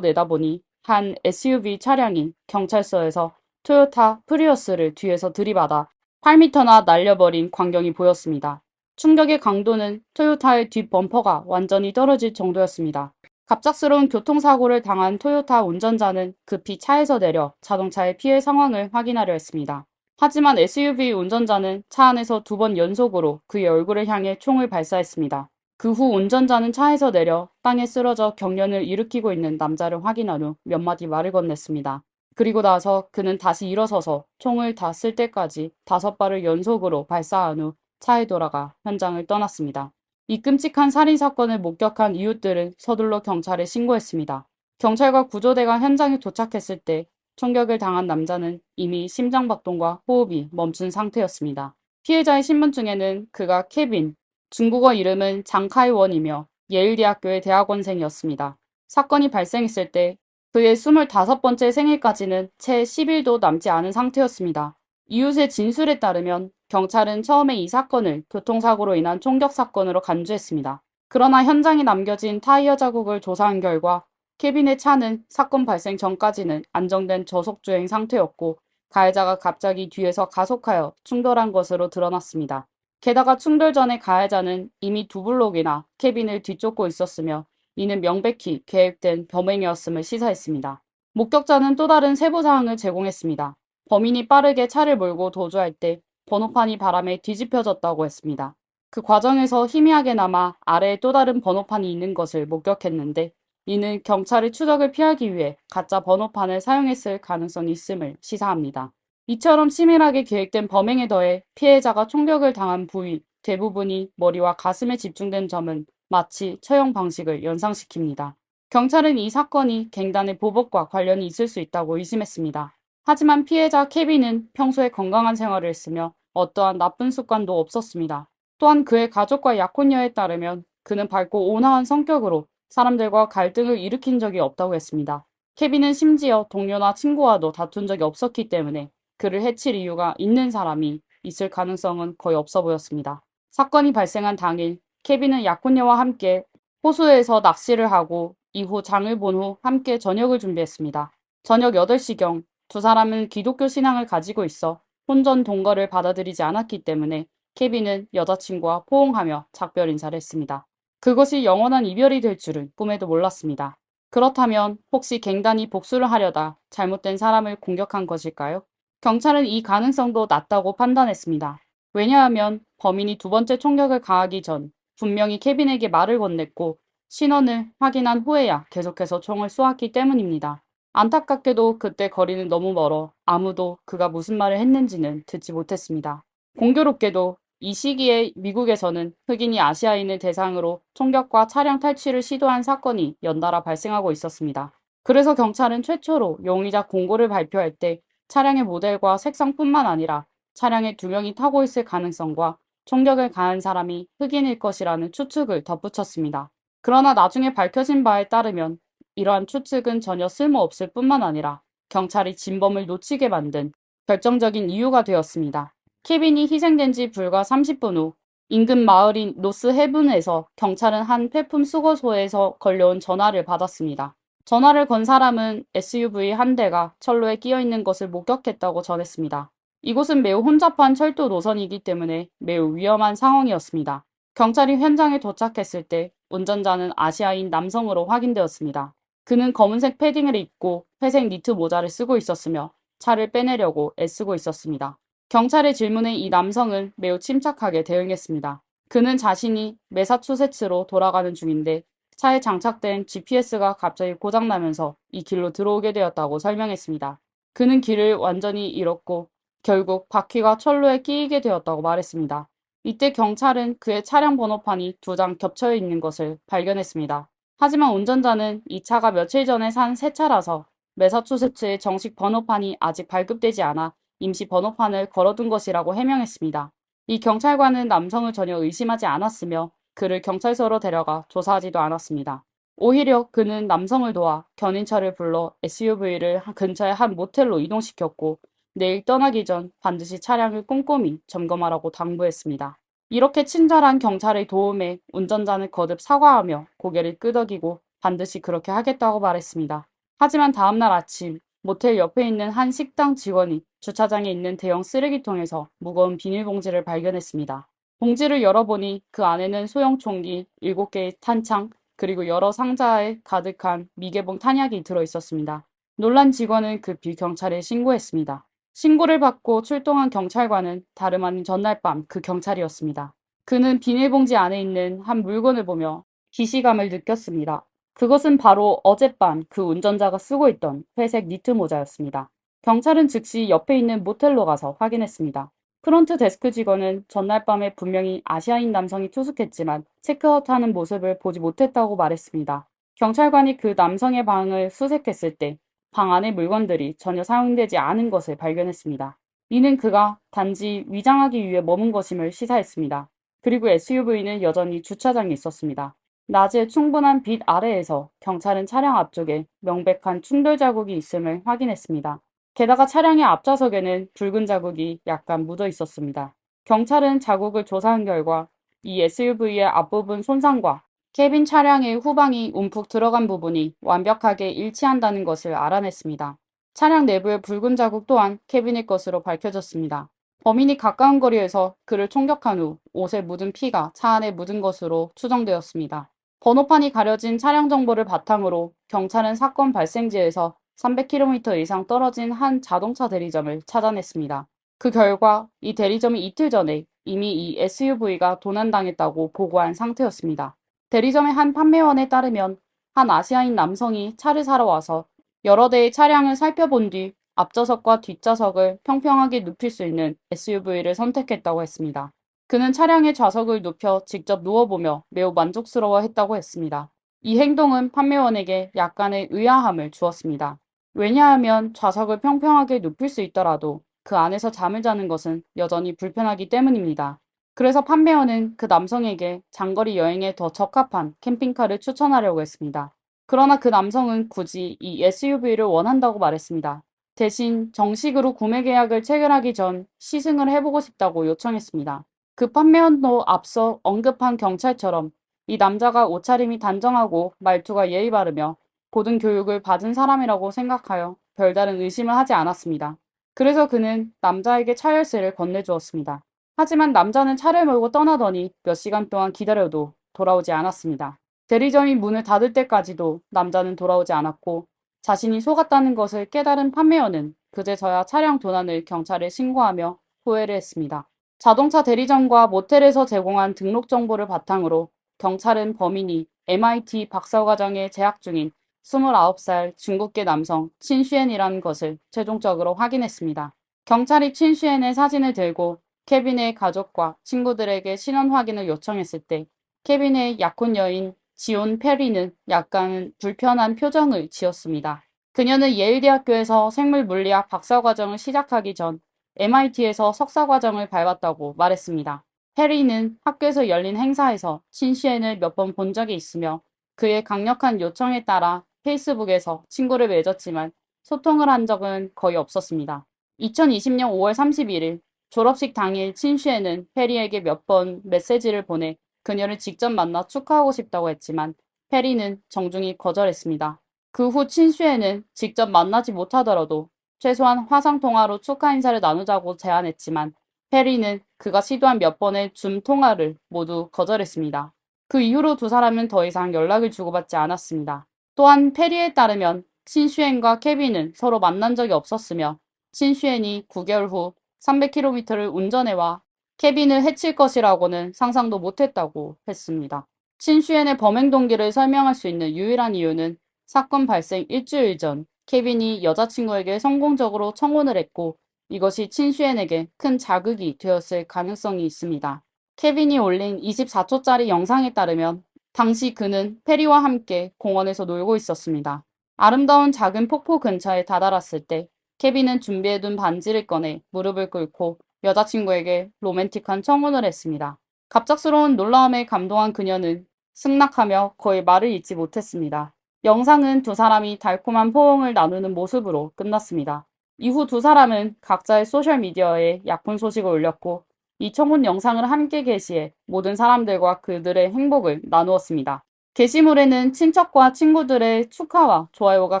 내다보니 한 SUV 차량이 경찰서에서 토요타 프리우스를 뒤에서 들이받아 8m나 날려버린 광경이 보였습니다. 충격의 강도는 토요타의 뒷 범퍼가 완전히 떨어질 정도였습니다. 갑작스러운 교통사고를 당한 토요타 운전자는 급히 차에서 내려 자동차의 피해 상황을 확인하려 했습니다. 하지만 SUV 운전자는 차 안에서 2번 연속으로 그의 얼굴을 향해 총을 발사했습니다. 그 후 운전자는 차에서 내려 땅에 쓰러져 경련을 일으키고 있는 남자를 확인한 후 몇 마디 말을 건넸습니다. 그리고 나서 그는 다시 일어서서 총을 다 쓸 때까지 5발을 연속으로 발사한 후 차에 돌아가 현장을 떠났습니다. 이 끔찍한 살인사건을 목격한 이웃들은 서둘러 경찰에 신고했습니다. 경찰과 구조대가 현장에 도착했을 때 총격을 당한 남자는 이미 심장박동과 호흡이 멈춘 상태였습니다. 피해자의 신분증에는 그가 케빈, 중국어 이름은 장카이원이며 예일대학교의 대학원생이었습니다. 사건이 발생했을 때 그의 25번째 생일까지는 채 10일도 남지 않은 상태였습니다. 이웃의 진술에 따르면 경찰은 처음에 이 사건을 교통사고로 인한 총격 사건으로 간주했습니다. 그러나 현장에 남겨진 타이어 자국을 조사한 결과 케빈의 차는 사건 발생 전까지는 안정된 저속주행 상태였고 가해자가 갑자기 뒤에서 가속하여 충돌한 것으로 드러났습니다. 게다가 충돌 전에 가해자는 이미 2블록이나 케빈을 뒤쫓고 있었으며 이는 명백히 계획된 범행이었음을 시사했습니다. 목격자는 또 다른 세부 사항을 제공했습니다. 범인이 빠르게 차를 몰고 도주할 때 번호판이 바람에 뒤집혀졌다고 했습니다. 그 과정에서 희미하게나마 아래에 또 다른 번호판이 있는 것을 목격했는데 이는 경찰의 추적을 피하기 위해 가짜 번호판을 사용했을 가능성이 있음을 시사합니다. 이처럼 치밀하게 계획된 범행에 더해 피해자가 총격을 당한 부위 대부분이 머리와 가슴에 집중된 점은 마치 처형 방식을 연상시킵니다. 경찰은 이 사건이 갱단의 보복과 관련이 있을 수 있다고 의심했습니다. 하지만 피해자 케빈은 평소에 건강한 생활을 했으며 어떠한 나쁜 습관도 없었습니다. 또한 그의 가족과 약혼녀에 따르면 그는 밝고 온화한 성격으로 사람들과 갈등을 일으킨 적이 없다고 했습니다. 케빈은 심지어 동료나 친구와도 다툰 적이 없었기 때문에 그를 해칠 이유가 있는 사람이 있을 가능성은 거의 없어 보였습니다. 사건이 발생한 당일 케빈은 약혼녀와 함께 호수에서 낚시를 하고 이후 장을 본 후 함께 저녁을 준비했습니다. 저녁 8시경 두 사람은 기독교 신앙을 가지고 있어 혼전 동거를 받아들이지 않았기 때문에 케빈은 여자친구와 포옹하며 작별 인사를 했습니다. 그것이 영원한 이별이 될 줄은 꿈에도 몰랐습니다. 그렇다면 혹시 갱단이 복수를 하려다 잘못된 사람을 공격한 것일까요? 경찰은 이 가능성도 낮다고 판단했습니다. 왜냐하면 범인이 2번째 총격을 가하기 전 분명히 케빈에게 말을 건넸고 신원을 확인한 후에야 계속해서 총을 쏘았기 때문입니다. 안타깝게도 그때 거리는 너무 멀어 아무도 그가 무슨 말을 했는지는 듣지 못했습니다. 공교롭게도 이 시기에 미국에서는 흑인이 아시아인을 대상으로 총격과 차량 탈취를 시도한 사건이 연달아 발생하고 있었습니다. 그래서 경찰은 최초로 용의자 공고를 발표할 때 차량의 모델과 색상뿐만 아니라 차량에 2명이 타고 있을 가능성과 총격을 가한 사람이 흑인일 것이라는 추측을 덧붙였습니다. 그러나 나중에 밝혀진 바에 따르면 이러한 추측은 전혀 쓸모없을 뿐만 아니라 경찰이 진범을 놓치게 만든 결정적인 이유가 되었습니다. 케빈이 희생된 지 불과 30분 후 인근 마을인 노스헤븐에서 경찰은 한 폐품 수거소에서 걸려온 전화를 받았습니다. 전화를 건 사람은 SUV 한 대가 철로에 끼어 있는 것을 목격했다고 전했습니다. 이곳은 매우 혼잡한 철도 노선이기 때문에 매우 위험한 상황이었습니다. 경찰이 현장에 도착했을 때 운전자는 아시아인 남성으로 확인되었습니다. 그는 검은색 패딩을 입고 회색 니트 모자를 쓰고 있었으며 차를 빼내려고 애쓰고 있었습니다. 경찰의 질문에 이 남성은 매우 침착하게 대응했습니다. 그는 자신이 매사추세츠로 돌아가는 중인데 차에 장착된 GPS가 갑자기 고장나면서 이 길로 들어오게 되었다고 설명했습니다. 그는 길을 완전히 잃었고 결국 바퀴가 철로에 끼이게 되었다고 말했습니다. 이때 경찰은 그의 차량 번호판이 2장 겹쳐 있는 것을 발견했습니다. 하지만 운전자는 이 차가 며칠 전에 산 새 차라서 매사추세츠의 정식 번호판이 아직 발급되지 않아 임시 번호판을 걸어둔 것이라고 해명했습니다. 이 경찰관은 남성을 전혀 의심하지 않았으며 그를 경찰서로 데려가 조사하지도 않았습니다. 오히려 그는 남성을 도와 견인차를 불러 SUV를 근처의 한 모텔로 이동시켰고 내일 떠나기 전 반드시 차량을 꼼꼼히 점검하라고 당부했습니다. 이렇게 친절한 경찰의 도움에 운전자는 거듭 사과하며 고개를 끄덕이고 반드시 그렇게 하겠다고 말했습니다. 하지만 다음날 아침 모텔 옆에 있는 한 식당 직원이 주차장에 있는 대형 쓰레기통에서 무거운 비닐봉지를 발견했습니다. 봉지를 열어보니 그 안에는 소형 총기 7개의 탄창, 그리고 여러 상자에 가득한 미개봉 탄약이 들어있었습니다. 놀란 직원은 급히 경찰에 신고했습니다. 신고를 받고 출동한 경찰관은 다름 아닌 전날 밤 그 경찰이었습니다. 그는 비닐봉지 안에 있는 한 물건을 보며 기시감을 느꼈습니다. 그것은 바로 어젯밤 그 운전자가 쓰고 있던 회색 니트 모자였습니다. 경찰은 즉시 옆에 있는 모텔로 가서 확인했습니다. 프론트 데스크 직원은 전날 밤에 분명히 아시아인 남성이 투숙했지만 체크아웃하는 모습을 보지 못했다고 말했습니다. 경찰관이 그 남성의 방을 수색했을 때 방 안의 물건들이 전혀 사용되지 않은 것을 발견했습니다. 이는 그가 단지 위장하기 위해 머문 것임을 시사했습니다. 그리고 SUV는 여전히 주차장에 있었습니다. 낮에 충분한 빛 아래에서 경찰은 차량 앞쪽에 명백한 충돌 자국이 있음을 확인했습니다. 게다가 차량의 앞좌석에는 붉은 자국이 약간 묻어 있었습니다. 경찰은 자국을 조사한 결과 이 SUV의 앞부분 손상과 캐빈 차량의 후방이 움푹 들어간 부분이 완벽하게 일치한다는 것을 알아냈습니다. 차량 내부의 붉은 자국 또한 캐빈의 것으로 밝혀졌습니다. 범인이 가까운 거리에서 그를 총격한 후 옷에 묻은 피가 차 안에 묻은 것으로 추정되었습니다. 번호판이 가려진 차량 정보를 바탕으로 경찰은 사건 발생지에서 300km 이상 떨어진 한 자동차 대리점을 찾아냈습니다. 그 결과 이 대리점이 이틀 전에 이미 이 SUV가 도난당했다고 보고한 상태였습니다. 대리점의 한 판매원에 따르면 한 아시아인 남성이 차를 사러 와서 여러 대의 차량을 살펴본 뒤 앞좌석과 뒷좌석을 평평하게 눕힐 수 있는 SUV를 선택했다고 했습니다. 그는 차량의 좌석을 눕혀 직접 누워보며 매우 만족스러워 했다고 했습니다. 이 행동은 판매원에게 약간의 의아함을 주었습니다. 왜냐하면 좌석을 평평하게 눕힐 수 있더라도 그 안에서 잠을 자는 것은 여전히 불편하기 때문입니다. 그래서 판매원은 그 남성에게 장거리 여행에 더 적합한 캠핑카를 추천하려고 했습니다. 그러나 그 남성은 굳이 이 SUV를 원한다고 말했습니다. 대신 정식으로 구매 계약을 체결하기 전 시승을 해보고 싶다고 요청했습니다. 그 판매원도 앞서 언급한 경찰처럼 이 남자가 옷차림이 단정하고 말투가 예의 바르며 고등 교육을 받은 사람이라고 생각하여 별다른 의심을 하지 않았습니다. 그래서 그는 남자에게 차 열쇠를 건네주었습니다. 하지만 남자는 차를 몰고 떠나더니 몇 시간 동안 기다려도 돌아오지 않았습니다. 대리점이 문을 닫을 때까지도 남자는 돌아오지 않았고 자신이 속았다는 것을 깨달은 판매원은 그제서야 차량 도난을 경찰에 신고하며 후회를 했습니다. 자동차 대리점과 모텔에서 제공한 등록 정보를 바탕으로 경찰은 범인이 MIT 박사과정에 재학 중인 29살 중국계 남성 친슈엔이라는 것을 최종적으로 확인했습니다. 경찰이 친슈엔의 사진을 들고 케빈의 가족과 친구들에게 신원 확인을 요청했을 때 케빈의 약혼 여인 지온 페리는 약간 불편한 표정을 지었습니다. 그녀는 예일대학교에서 생물물리학 박사과정을 시작하기 전 MIT에서 석사과정을 밟았다고 말했습니다. 페리는 학교에서 열린 행사에서 친시엔을 몇 번 본 적이 있으며 그의 강력한 요청에 따라 페이스북에서 친구를 맺었지만 소통을 한 적은 거의 없었습니다. 2020년 5월 31일 졸업식 당일 친슈엔은 페리에게 몇 번 메시지를 보내 그녀를 직접 만나 축하하고 싶다고 했지만 페리는 정중히 거절했습니다. 그 후 친슈엔은 직접 만나지 못하더라도 최소한 화상통화로 축하 인사를 나누자고 제안했지만 페리는 그가 시도한 몇 번의 줌 통화를 모두 거절했습니다. 그 이후로 두 사람은 더 이상 연락을 주고받지 않았습니다. 또한 페리에 따르면 친슈엔과 케빈은 서로 만난 적이 없었으며 친슈엔이 9개월 후 300km를 운전해와 케빈을 해칠 것이라고는 상상도 못했다고 했습니다. 친슈엔의 범행 동기를 설명할 수 있는 유일한 이유는 사건 발생 일주일 전 케빈이 여자친구에게 성공적으로 청혼을 했고 이것이 친슈엔에게 큰 자극이 되었을 가능성이 있습니다. 케빈이 올린 24초짜리 영상에 따르면 당시 그는 페리와 함께 공원에서 놀고 있었습니다. 아름다운 작은 폭포 근처에 다다랐을 때 케빈은 준비해둔 반지를 꺼내 무릎을 꿇고 여자친구에게 로맨틱한 청혼을 했습니다. 갑작스러운 놀라움에 감동한 그녀는 승낙하며 거의 말을 잇지 못했습니다. 영상은 두 사람이 달콤한 포옹을 나누는 모습으로 끝났습니다. 이후 두 사람은 각자의 소셜미디어에 약혼 소식을 올렸고 이청혼 영상을 함께 게시해 모든 사람들과 그들의 행복을 나누었습니다. 게시물에는 친척과 친구들의 축하와 좋아요가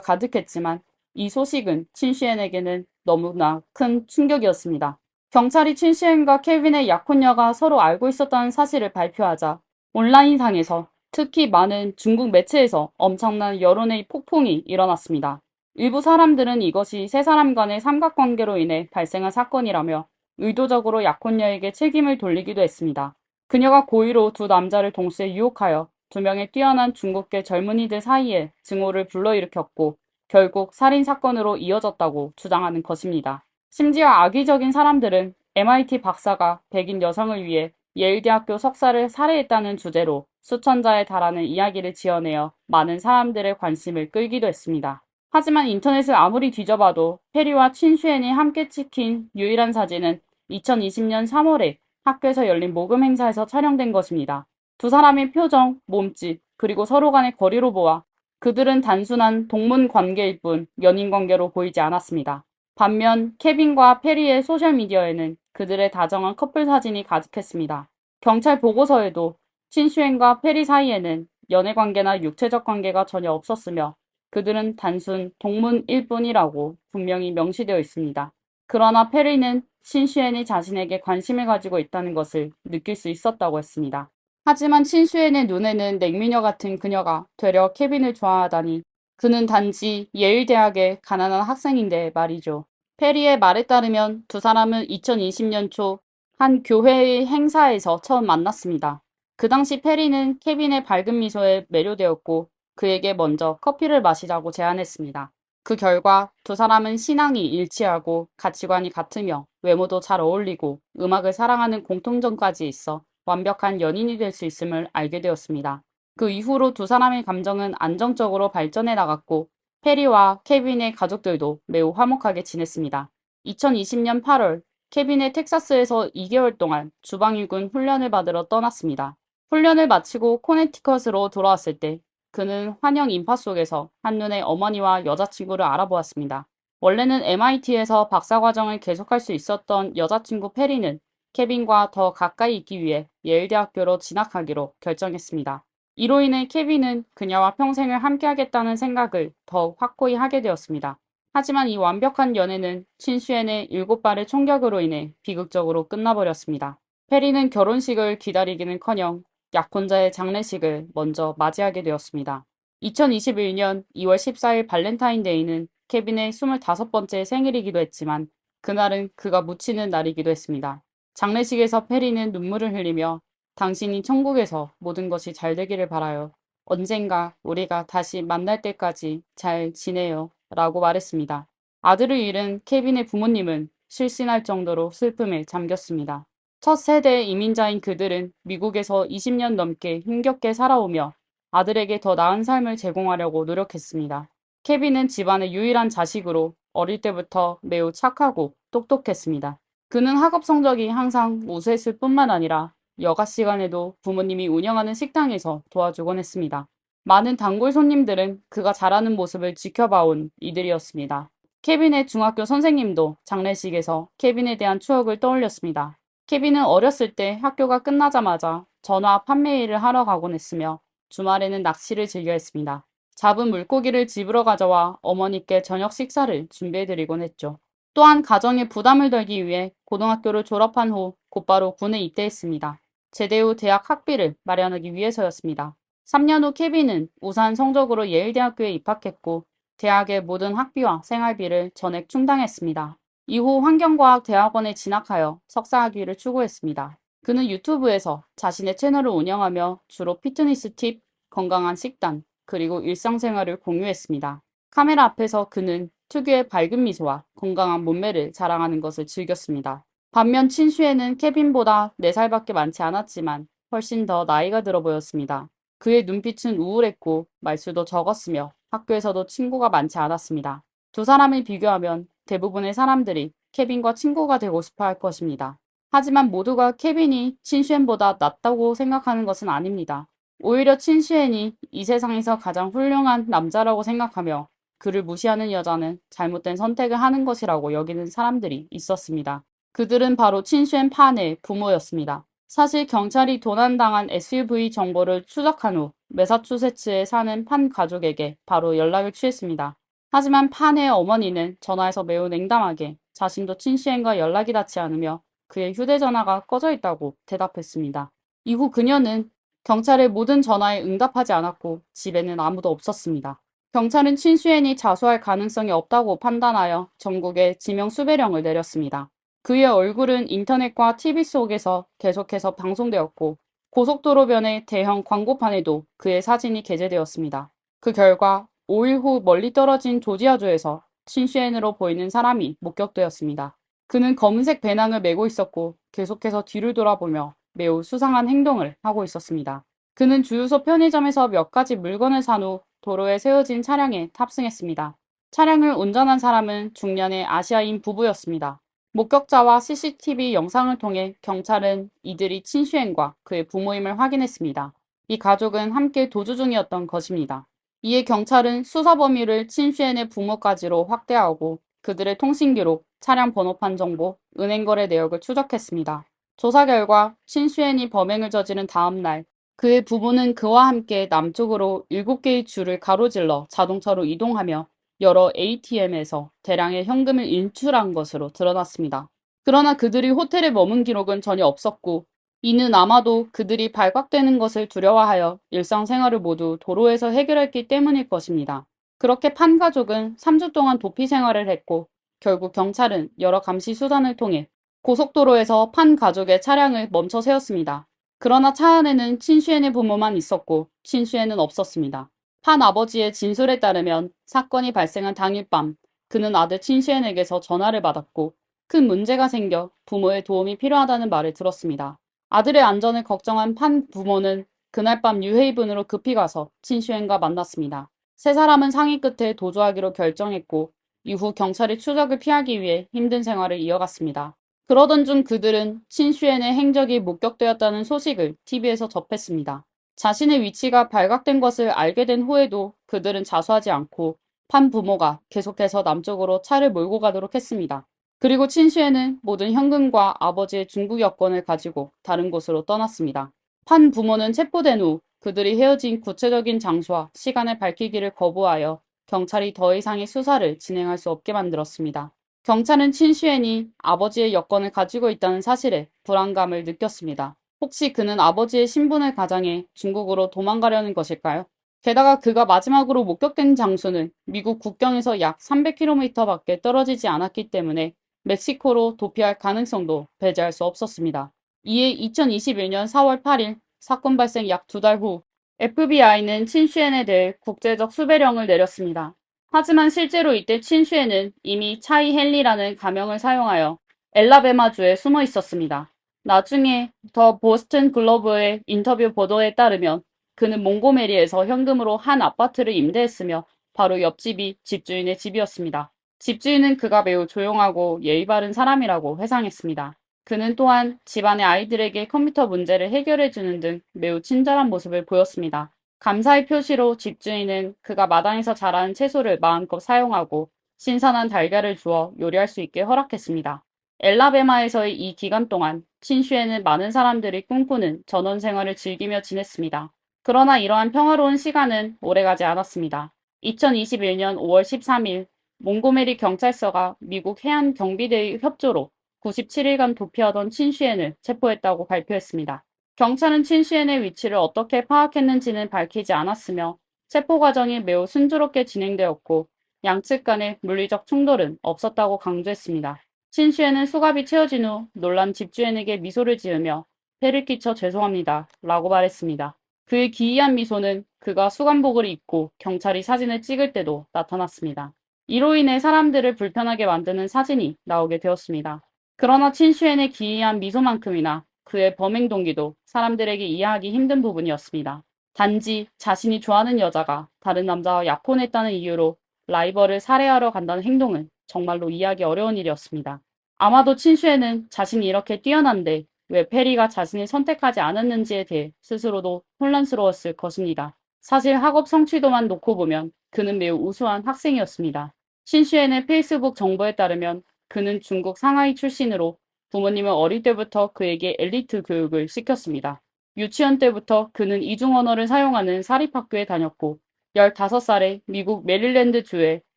가득했지만 이 소식은 친슈엔에게는 너무나 큰 충격이었습니다. 경찰이 친슈엔과 케빈의 약혼녀가 서로 알고 있었다는 사실을 발표하자 온라인상에서 특히 많은 중국 매체에서 엄청난 여론의 폭풍이 일어났습니다. 일부 사람들은 이것이 세 사람 간의 삼각관계로 인해 발생한 사건이라며 의도적으로 약혼녀에게 책임을 돌리기도 했습니다. 그녀가 고의로 두 남자를 동시에 유혹하여 두 명의 뛰어난 중국계 젊은이들 사이에 증오를 불러일으켰고 결국 살인사건으로 이어졌다고 주장하는 것입니다. 심지어 악의적인 사람들은 MIT 박사가 백인 여성을 위해 예일대학교 석사를 살해했다는 주제로 수천자에 달하는 이야기를 지어내어 많은 사람들의 관심을 끌기도 했습니다. 하지만 인터넷을 아무리 뒤져봐도 페리와 친슈엔이 함께 찍힌 유일한 사진은 2020년 3월에 학교에서 열린 모금 행사에서 촬영된 것입니다. 두 사람의 표정, 몸짓, 그리고 서로 간의 거리로 보아 그들은 단순한 동문 관계일 뿐 연인 관계로 보이지 않았습니다. 반면 케빈과 페리의 소셜미디어에는 그들의 다정한 커플 사진이 가득했습니다. 경찰 보고서에도 친슈엔과 페리 사이에는 연애 관계나 육체적 관계가 전혀 없었으며 그들은 단순 동문일 뿐이라고 분명히 명시되어 있습니다. 그러나 페리는 친슈엔이 자신에게 관심을 가지고 있다는 것을 느낄 수 있었다고 했습니다. 하지만 친슈엔의 눈에는 냉미녀 같은 그녀가 되려 케빈을 좋아하다니 그는 단지 예일대학의 가난한 학생인데 말이죠. 페리의 말에 따르면 두 사람은 2020년 초 한 교회의 행사에서 처음 만났습니다. 그 당시 페리는 케빈의 밝은 미소에 매료되었고 그에게 먼저 커피를 마시자고 제안했습니다. 그 결과 두 사람은 신앙이 일치하고 가치관이 같으며 외모도 잘 어울리고 음악을 사랑하는 공통점까지 있어 완벽한 연인이 될 수 있음을 알게 되었습니다. 그 이후로 두 사람의 감정은 안정적으로 발전해 나갔고 페리와 케빈의 가족들도 매우 화목하게 지냈습니다. 2020년 8월 케빈의 텍사스에서 2개월 동안 주방위군 훈련을 받으러 떠났습니다. 훈련을 마치고 코네티컷으로 돌아왔을 때 그는 환영 인파 속에서 한눈에 어머니와 여자친구를 알아보았습니다. 원래는 MIT에서 박사과정을 계속할 수 있었던 여자친구 페리는 케빈과 더 가까이 있기 위해 예일대학교로 진학하기로 결정했습니다. 이로 인해 케빈은 그녀와 평생을 함께하겠다는 생각을 더욱 확고히 하게 되었습니다. 하지만 이 완벽한 연애는 친슈엔의 7발의 총격으로 인해 비극적으로 끝나버렸습니다. 페리는 결혼식을 기다리기는커녕 약혼자의 장례식을 먼저 맞이하게 되었습니다. 2021년 2월 14일 발렌타인데이는 케빈의 25번째 생일이기도 했지만 그날은 그가 묻히는 날이기도 했습니다. 장례식에서 페리는 눈물을 흘리며 당신이 천국에서 모든 것이 잘 되기를 바라요. 언젠가 우리가 다시 만날 때까지 잘 지내요. 라고 말했습니다. 아들을 잃은 케빈의 부모님은 실신할 정도로 슬픔에 잠겼습니다. 첫 세대 이민자인 그들은 미국에서 20년 넘게 힘겹게 살아오며 아들에게 더 나은 삶을 제공하려고 노력했습니다. 케빈은 집안의 유일한 자식으로 어릴 때부터 매우 착하고 똑똑했습니다. 그는 학업 성적이 항상 우수했을 뿐만 아니라 여가 시간에도 부모님이 운영하는 식당에서 도와주곤 했습니다. 많은 단골 손님들은 그가 자라는 모습을 지켜봐온 이들이었습니다. 케빈의 중학교 선생님도 장례식에서 케빈에 대한 추억을 떠올렸습니다. 케빈은 어렸을 때 학교가 끝나자마자 전화 판매 일을 하러 가곤 했으며 주말에는 낚시를 즐겨 했습니다. 잡은 물고기를 집으로 가져와 어머니께 저녁 식사를 준비해드리곤 했죠. 또한 가정에 부담을 덜기 위해 고등학교를 졸업한 후 곧바로 군에 입대했습니다. 제대 후 대학 학비를 마련하기 위해서였습니다. 3년 후 케빈은 우수한 성적으로 예일대학교에 입학했고 대학의 모든 학비와 생활비를 전액 충당했습니다. 이후 환경과학대학원에 진학하여 석사학위를 추구했습니다. 그는 유튜브에서 자신의 채널을 운영하며 주로 피트니스 팁, 건강한 식단, 그리고 일상생활을 공유했습니다. 카메라 앞에서 그는 특유의 밝은 미소와 건강한 몸매를 자랑하는 것을 즐겼습니다. 반면 친슈에는 케빈보다 4살밖에 많지 않았지만 훨씬 더 나이가 들어 보였습니다. 그의 눈빛은 우울했고 말수도 적었으며 학교에서도 친구가 많지 않았습니다. 두 사람을 비교하면 대부분의 사람들이 케빈과 친구가 되고 싶어 할 것입니다. 하지만 모두가 케빈이 친슈엔보다 낫다고 생각하는 것은 아닙니다. 오히려 친시엔이 이 세상에서 가장 훌륭한 남자라고 생각하며 그를 무시하는 여자는 잘못된 선택을 하는 것이라고 여기는 사람들이 있었습니다. 그들은 바로 친시엔 판의 부모였습니다. 사실 경찰이 도난당한 SUV 정보를 추적한 후 매사추세츠에 사는 판 가족에게 바로 연락을 취했습니다. 하지만 판의 어머니는 전화에서 매우 냉담하게 자신도 친시엔과 연락이 닿지 않으며 그의 휴대전화가 꺼져 있다고 대답했습니다. 이후 그녀는 경찰의 모든 전화에 응답하지 않았고 집에는 아무도 없었습니다. 경찰은 친슈엔이 자수할 가능성이 없다고 판단하여 전국에 지명 수배령을 내렸습니다. 그의 얼굴은 인터넷과 TV 속에서 계속해서 방송되었고 고속도로변의 대형 광고판에도 그의 사진이 게재되었습니다. 그 결과 5일 후 멀리 떨어진 조지아주에서 친슈엔으로 보이는 사람이 목격되었습니다. 그는 검은색 배낭을 메고 있었고 계속해서 뒤를 돌아보며 매우 수상한 행동을 하고 있었습니다. 그는 주유소 편의점에서 몇 가지 물건을 산 후 도로에 세워진 차량에 탑승했습니다. 차량을 운전한 사람은 중년의 아시아인 부부였습니다. 목격자와 CCTV 영상을 통해 경찰은 이들이 친슈엔과 그의 부모임을 확인했습니다. 이 가족은 함께 도주 중이었던 것입니다. 이에 경찰은 수사 범위를 친슈엔의 부모까지로 확대하고 그들의 통신 기록, 차량 번호판 정보, 은행 거래 내역을 추적했습니다. 조사 결과 친슈엔이 범행을 저지른 다음 날 그의 부부는 그와 함께 남쪽으로 7개의 줄을 가로질러 자동차로 이동하며 여러 ATM에서 대량의 현금을 인출한 것으로 드러났습니다. 그러나 그들이 호텔에 머문 기록은 전혀 없었고 이는 아마도 그들이 발각되는 것을 두려워하여 일상생활을 모두 도로에서 해결했기 때문일 것입니다. 그렇게 판 가족은 3주 동안 도피 생활을 했고 결국 경찰은 여러 감시 수단을 통해 고속도로에서 판 가족의 차량을 멈춰 세웠습니다. 그러나 차 안에는 친슈엔의 부모만 있었고 친슈엔은 없었습니다. 판 아버지의 진술에 따르면 사건이 발생한 당일 밤 그는 아들 친슈엔에게서 전화를 받았고 큰 문제가 생겨 부모의 도움이 필요하다는 말을 들었습니다. 아들의 안전을 걱정한 판 부모는 그날 밤 뉴헤이븐으로 급히 가서 친슈엔과 만났습니다. 세 사람은 상의 끝에 도주하기로 결정했고 이후 경찰의 추적을 피하기 위해 힘든 생활을 이어갔습니다. 그러던 중 그들은 친슈엔의 행적이 목격되었다는 소식을 TV에서 접했습니다. 자신의 위치가 발각된 것을 알게 된 후에도 그들은 자수하지 않고 판 부모가 계속해서 남쪽으로 차를 몰고 가도록 했습니다. 그리고 친슈엔은 모든 현금과 아버지의 중국 여권을 가지고 다른 곳으로 떠났습니다. 판 부모는 체포된 후 그들이 헤어진 구체적인 장소와 시간을 밝히기를 거부하여 경찰이 더 이상의 수사를 진행할 수 없게 만들었습니다. 경찰은 친슈엔이 아버지의 여권을 가지고 있다는 사실에 불안감을 느꼈습니다. 혹시 그는 아버지의 신분을 가장해 중국으로 도망가려는 것일까요? 게다가 그가 마지막으로 목격된 장소는 미국 국경에서 약 300km 밖에 떨어지지 않았기 때문에 멕시코로 도피할 가능성도 배제할 수 없었습니다. 이에 2021년 4월 8일 사건 발생 약 2달 후 FBI는 친슈엔에 대해 국제적 수배령을 내렸습니다. 하지만 실제로 이때 친슈엔은 이미 차이 헨리라는 가명을 사용하여 엘라베마주에 숨어 있었습니다. 나중에 더 보스턴 글로브의 인터뷰 보도에 따르면 그는 몽고메리에서 현금으로 한 아파트를 임대했으며 바로 옆집이 집주인의 집이었습니다. 집주인은 그가 매우 조용하고 예의 바른 사람이라고 회상했습니다. 그는 또한 집안의 아이들에게 컴퓨터 문제를 해결해주는 등 매우 친절한 모습을 보였습니다. 감사의 표시로 집주인은 그가 마당에서 자라는 채소를 마음껏 사용하고 신선한 달걀을 주어 요리할 수 있게 허락했습니다. 엘라베마에서의 이 기간 동안 친슈에는 많은 사람들이 꿈꾸는 전원 생활을 즐기며 지냈습니다. 그러나 이러한 평화로운 시간은 오래가지 않았습니다. 2021년 5월 13일 몽고메리 경찰서가 미국 해안 경비대의 협조로 97일간 도피하던 친슈엔을 체포했다고 발표했습니다. 경찰은 친슈엔의 위치를 어떻게 파악했는지는 밝히지 않았으며 체포 과정이 매우 순조롭게 진행되었고 양측 간의 물리적 충돌은 없었다고 강조했습니다. 친슈엔은 수갑이 채워진 후 놀란 집주인에게 미소를 지으며 폐를 끼쳐 죄송합니다 라고 말했습니다. 그의 기이한 미소는 그가 수감복을 입고 경찰이 사진을 찍을 때도 나타났습니다. 이로 인해 사람들을 불편하게 만드는 사진이 나오게 되었습니다. 그러나 친슈엔의 기이한 미소만큼이나 그의 범행 동기도 사람들에게 이해하기 힘든 부분이었습니다. 단지 자신이 좋아하는 여자가 다른 남자와 약혼했다는 이유로 라이벌을 살해하러 간다는 행동은 정말로 이해하기 어려운 일이었습니다. 아마도 친슈엔은 자신이 이렇게 뛰어난데 왜 페리가 자신을 선택하지 않았는지에 대해 스스로도 혼란스러웠을 것입니다. 사실 학업 성취도만 놓고 보면 그는 매우 우수한 학생이었습니다. 신슈엔의 페이스북 정보에 따르면 그는 중국 상하이 출신으로 부모님은 어릴 때부터 그에게 엘리트 교육을 시켰습니다. 유치원 때부터 그는 이중 언어를 사용하는 사립학교에 다녔고 15살에 미국 메릴랜드주의